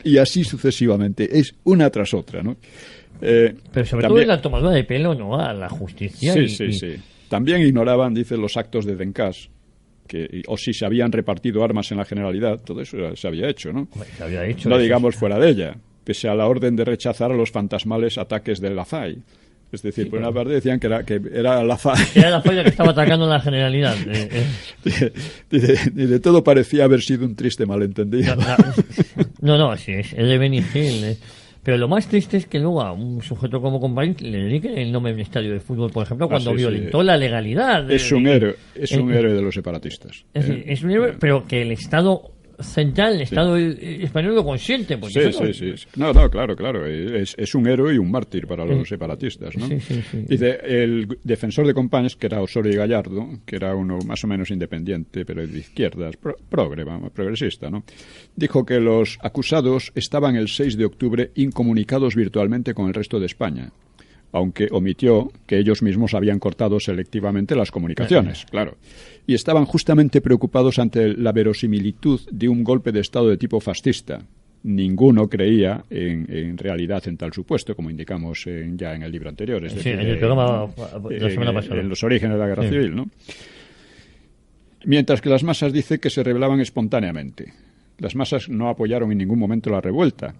Y así sucesivamente. Es una tras otra, ¿no? Pero sobre todo en la tomadura de pelo, ¿no? A la justicia. Sí. También ignoraban, dice, los actos de Dencás. O si se habían repartido armas en la Generalidad. Todo eso se había hecho, ¿no? Se había hecho. No digamos fuera de ella. pese a la orden de rechazar a los fantasmales ataques del Lafay. Es decir, Sí, por una claro. parte decían que era Lafay. Era la falla que estaba atacando la Generalidad. De todo parecía haber sido un triste malentendido. No, sí, es de Benny Hill. Pero lo más triste es que luego a un sujeto como Companys le dediquen el nombre de un estadio de fútbol, por ejemplo, cuando sí, violentó la legalidad. Es un héroe de los separatistas. Es decir, es un héroe, pero que el Estado central, el Estado español lo consiente. Porque Sí. No, claro. Es un héroe y un mártir para los separatistas, ¿no? Sí. Dice, el defensor de Companys, que era Osorio y Gallardo, que era uno más o menos independiente, pero de izquierdas, progresista, ¿no? Dijo que los acusados estaban el 6 de octubre incomunicados virtualmente con el resto de España, aunque omitió que ellos mismos habían cortado selectivamente las comunicaciones, claro. Y estaban justamente preocupados ante la verosimilitud de un golpe de Estado de tipo fascista. Ninguno creía en realidad en tal supuesto, como indicamos ya en el libro anterior. Es decir, en el programa la semana pasada. En los orígenes de la Guerra Civil, ¿no? Mientras que las masas dice que se rebelaban espontáneamente. Las masas no apoyaron en ningún momento la revuelta.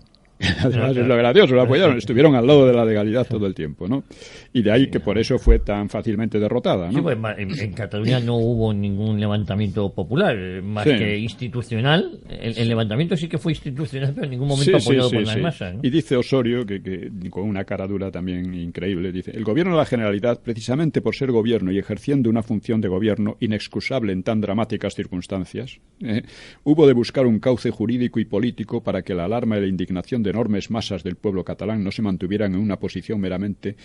Además, es lo gracioso, lo apoyaron, estuvieron al lado de la legalidad todo el tiempo, ¿no? Y de ahí que por eso fue tan fácilmente derrotada, ¿no? Sí, pues en Cataluña no hubo ningún levantamiento popular, más que institucional. El levantamiento sí que fue institucional, pero en ningún momento apoyado por las masas, ¿no? Y dice Osorio, que con una cara dura también increíble, dice, el gobierno de la Generalidad, precisamente por ser gobierno y ejerciendo una función de gobierno inexcusable en tan dramáticas circunstancias, hubo de buscar un cauce jurídico y político para que la alarma y la indignación de enormes masas del pueblo catalán no se mantuvieran en una posición meramente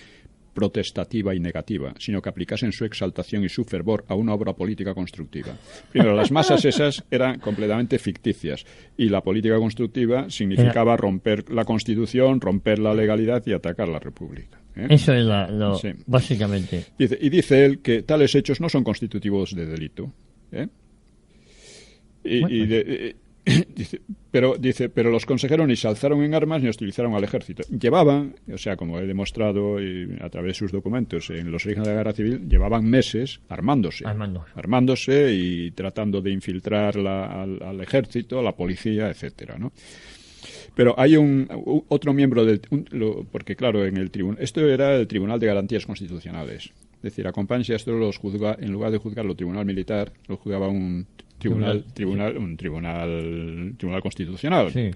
protestativa y negativa, sino que aplicasen su exaltación y su fervor a una obra política constructiva. Primero, las masas esas eran completamente ficticias y la política constructiva significaba romper la Constitución, romper la legalidad y atacar la República. Eso es básicamente. Dice él que tales hechos no son constitutivos de delito. Pero los consejeros ni se alzaron en armas ni hostilizaron al ejército. Llevaban, o sea, como he demostrado a través de sus documentos en los orígenes de la Guerra Civil, llevaban meses armándose y tratando de infiltrar al ejército, a la policía, etcétera, ¿no? Pero hay otro miembro porque claro, en el tribunal, esto era el Tribunal de Garantías Constitucionales. Es decir, a Companys esto los juzga, en lugar de juzgarlo tribunal militar, lo juzgaba un tribunal constitucional, sí,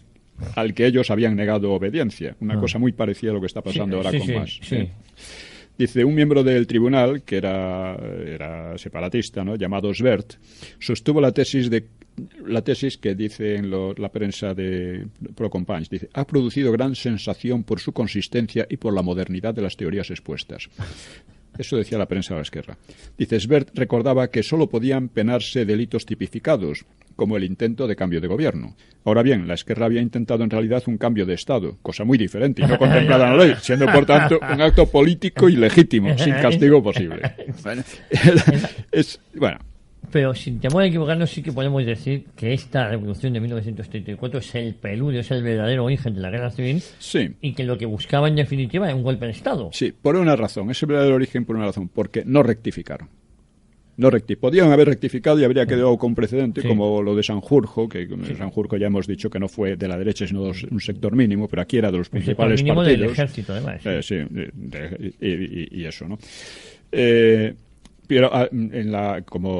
al que ellos habían negado obediencia. Una cosa muy parecida a lo que está pasando ahora con Mas. Sí. Dice, un miembro del tribunal, que era separatista, ¿no?, llamado Svert, sostuvo la tesis que dice en la prensa de Pro Companys, dice, ha producido gran sensación por su consistencia y por la modernidad de las teorías expuestas. Eso decía la prensa de la Esquerra. Dice, Svert recordaba que solo podían penarse delitos tipificados, como el intento de cambio de gobierno. Ahora bien, la Esquerra había intentado en realidad un cambio de Estado, cosa muy diferente y no contemplada en la ley, siendo por tanto un acto político y legítimo, sin castigo posible. Bueno. Pero sin temor a equivocarnos, sí que podemos decir que esta revolución de 1934 es el preludio, es el verdadero origen de la guerra civil, sí, y que lo que buscaba en definitiva era un golpe de Estado. Sí, por una razón, es el verdadero origen por una razón, porque no rectificaron. Podían haber rectificado y habría quedado con precedente, sí, como lo de Sanjurjo, que sí, Sanjurjo ya hemos dicho que no fue de la derecha, sino de un sector mínimo, pero aquí era de los principales partidos. Del ejército, además. Sí, y eso, ¿no? Pero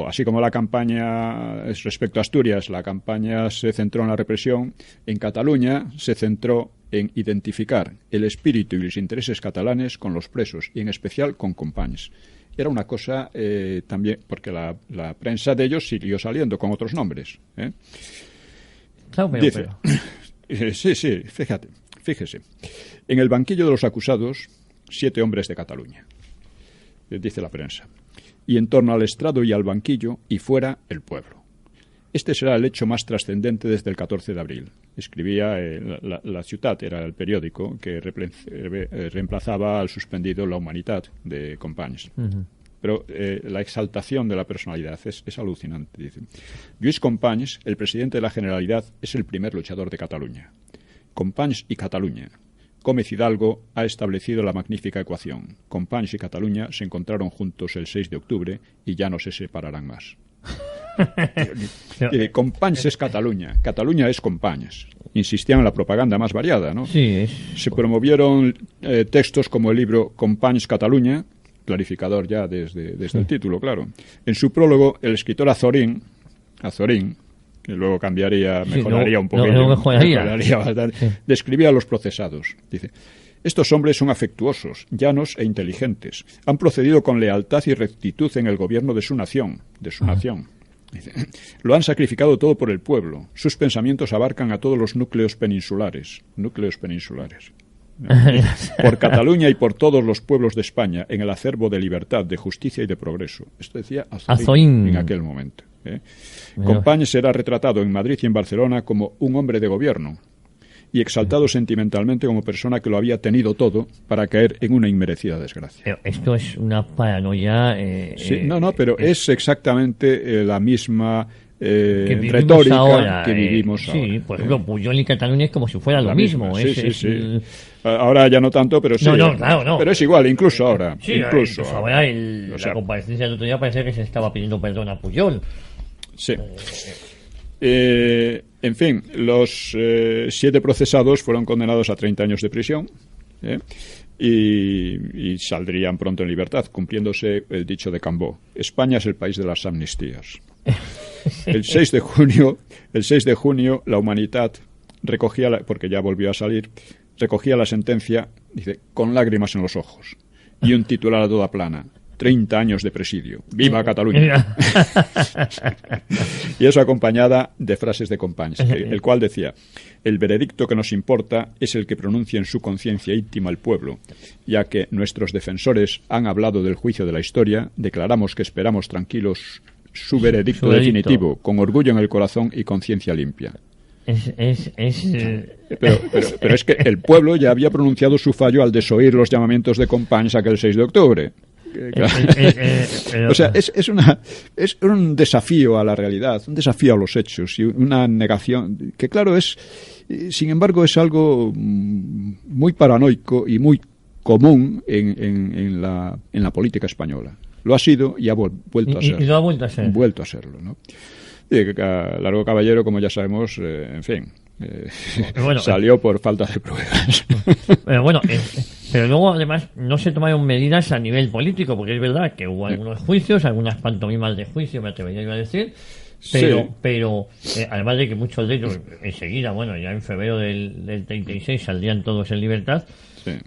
así como la campaña respecto a Asturias, la campaña se centró en la represión, en Cataluña se centró en identificar el espíritu y los intereses catalanes con los presos y en especial con Companys. Era una cosa también, porque la prensa de ellos siguió saliendo con otros nombres. Claro, dice, sí, fíjese. En el banquillo de los acusados, 7 hombres de Cataluña, dice la prensa. Y en torno al estrado y al banquillo, y fuera, el pueblo. Este será el hecho más trascendente desde el 14 de abril. Escribía La Ciutat, era el periódico que reemplazaba al suspendido La Humanitat de Companys. Uh-huh. Pero la exaltación de la personalidad es alucinante. Dice, Lluís Companys, el presidente de la Generalidad, es el primer luchador de Cataluña. Companys y Cataluña. Gómez Hidalgo ha establecido la magnífica ecuación. Companys y Cataluña se encontraron juntos el 6 de octubre y ya no se separarán más. Companys es Cataluña. Cataluña es Companys. Insistían en la propaganda más variada, ¿no? Sí, Se promovieron textos como el libro Companys Cataluña, clarificador ya desde el título, claro. En su prólogo, el escritor Azorín, que luego mejoraría un poquito, mejoraría bastante, describía a los procesados. Dice: estos hombres son afectuosos, llanos e inteligentes. Han procedido con lealtad y rectitud en el gobierno de su nación. Dice, lo han sacrificado todo por el pueblo. Sus pensamientos abarcan a todos los núcleos peninsulares. Por Cataluña y por todos los pueblos de España, en el acervo de libertad, de justicia y de progreso. Esto decía Azorín en aquel momento. Companys será retratado en Madrid y en Barcelona como un hombre de gobierno y exaltado sentimentalmente como persona que lo había tenido todo para caer en una inmerecida desgracia. Pero esto es una paranoia... pero es exactamente la misma retórica ahora, que vivimos ahora. Sí, por ejemplo, Pujol y Cataluña es como si fuera lo mismo. Sí. Ahora ya no tanto, pero sí. Claro, no. Pero es igual, incluso ahora. Sí, incluso ahora la comparecencia del otro día parece que se estaba pidiendo perdón a Pujol. Sí. En fin, los 7 procesados fueron condenados a 30 años de prisión y saldrían pronto en libertad, cumpliéndose el dicho de Cambó: España es el país de las amnistías. El 6 de junio, la Humanitat recogía, porque ya volvió a salir, recogía la sentencia, dice, con lágrimas en los ojos, y un titular a toda plana: 30 años de presidio. ¡Viva Cataluña! Y eso acompañada de frases de Companys, el cual decía: el veredicto que nos importa es el que pronuncia en su conciencia íntima el pueblo, ya que nuestros defensores han hablado del juicio de la historia, declaramos que esperamos tranquilos su veredicto definitivo, con orgullo en el corazón y conciencia limpia. Pero es que el pueblo ya había pronunciado su fallo al desoír los llamamientos de Companys aquel 6 de octubre. O sea, es un desafío a la realidad, un desafío a los hechos y una negación que, claro, sin embargo, es algo muy paranoico y muy común en la política española. Lo ha sido y ha vuelto a ser. Y lo ha vuelto a ser. Vuelto a serlo, ¿no? Y Largo Caballero, como ya sabemos, en fin, salió por falta de pruebas. Pero luego, además, no se tomaron medidas a nivel político, porque es verdad que hubo algunos juicios, algunas pantomimas de juicio, me atrevería a decir, pero además de que muchos de ellos enseguida, ya en febrero del 36 saldrían todos en libertad,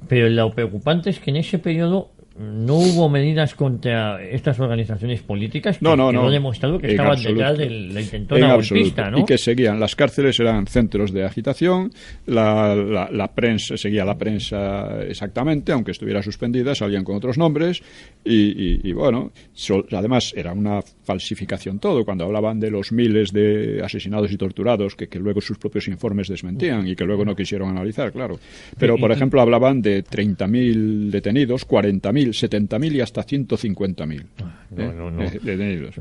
pero lo preocupante es que en ese periodo no hubo medidas contra estas organizaciones políticas que quedó demostrado que estaban detrás de la intentona golpista, ¿no? Y que seguían. Las cárceles eran centros de agitación, la prensa seguía la prensa exactamente, aunque estuviera suspendida, salían con otros nombres y además era una falsificación todo, cuando hablaban de los miles de asesinados y torturados que luego sus propios informes desmentían y que luego no quisieron analizar, claro. Pero, por ejemplo, hablaban de 30.000 detenidos, 40.000, 70.000 y hasta 150.000 detenidos.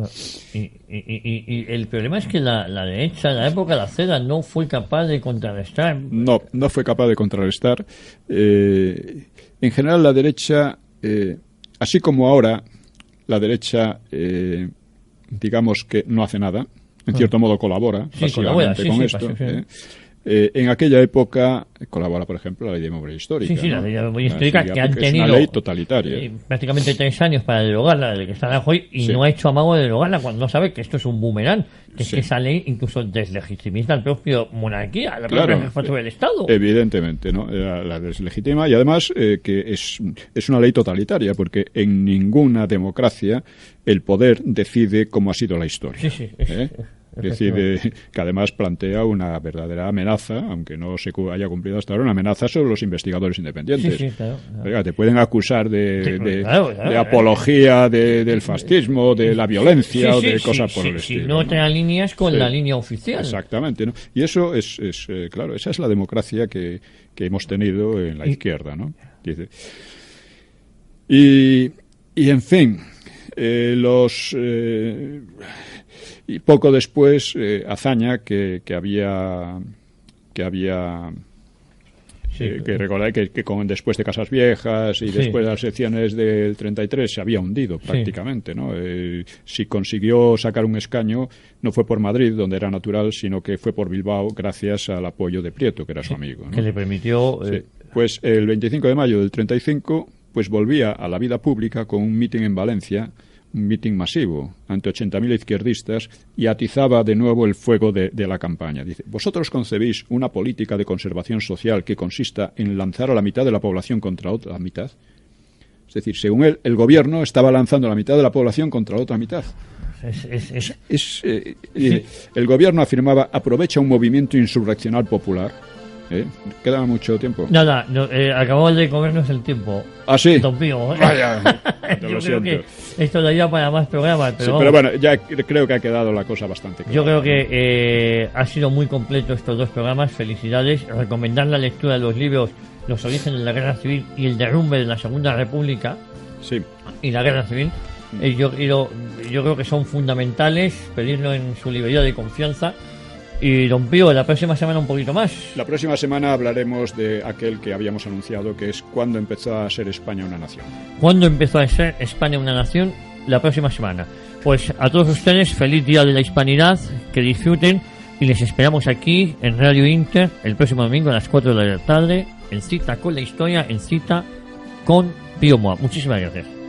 Y el problema es que la derecha en la época de la CEDA no fue capaz de contrarrestar. No fue capaz de contrarrestar. En general, la derecha, así como ahora, la derecha, digamos que no hace nada, en cierto modo colabora pasivamente con esto. En aquella época colabora, por ejemplo, la ley de memoria histórica. Sí, la ley de memoria histórica que han tenido. Es una ley totalitaria. Prácticamente 3 años para derogarla, desde que está Rajoy, y no ha hecho amago de derogarla cuando no sabe que esto es un boomerang. Que es que esa ley incluso deslegitimiza al propio monarquía, la propia jefatura del Estado. Evidentemente, ¿no? La deslegitima y además que es una ley totalitaria, porque en ninguna democracia el poder decide cómo ha sido la historia. Decide, que además plantea una verdadera amenaza, aunque no se haya cumplido hasta ahora, una amenaza sobre los investigadores independientes. Claro. Oiga, te pueden acusar de apología del fascismo, de la violencia o de cosas por el estilo. Si no te alineas con la línea oficial. Exactamente, ¿no? Y eso claro, esa es la democracia que hemos tenido en la izquierda, ¿no? Dice. Y en fin, y poco después Azaña, que había Sí. Que recordáis que después de Casas Viejas y después de las elecciones del 33 se había hundido prácticamente, ¿no? Si consiguió sacar un escaño no fue por Madrid, donde era natural, sino que fue por Bilbao gracias al apoyo de Prieto, que era su amigo, ¿no? Que le permitió... Pues el 25 de mayo del 35 pues volvía a la vida pública con un mitin en Valencia, un mitin masivo ante 80.000 izquierdistas, y atizaba de nuevo el fuego de la campaña. Dice: ¿vosotros concebís una política de conservación social que consista en lanzar a la mitad de la población contra otra mitad? Es decir, según él, el gobierno estaba lanzando a la mitad de la población contra la otra mitad. El gobierno afirmaba: aprovecha un movimiento insurreccional popular. ¿Queda mucho tiempo? Nada, acabamos de comernos el tiempo. ¿Ah, sí? Don Pío, Vaya, te yo lo creo siento. que esto daría para más programas, pero, sí, pero bueno, ya creo que ha quedado la cosa bastante clara. Yo creo que ha sido muy completo estos dos programas. Felicidades. Recomendar la lectura de los libros Los orígenes de la Guerra Civil y El derrumbe de la Segunda República. Sí. Y la Guerra Civil. Yo creo que son fundamentales. Pedirlo en su librería de confianza. Y don Pío, la próxima semana un poquito más. La próxima semana hablaremos de aquel que habíamos anunciado, que es cuándo empezó a ser España una nación. ¿Cuándo empezó a ser España una nación? La próxima semana. Pues a todos ustedes, feliz Día de la Hispanidad, que disfruten, y les esperamos aquí en Radio Inter el próximo domingo a las 4 de la tarde, en Cita con la Historia, en Cita con Pío Moa. Muchísimas gracias.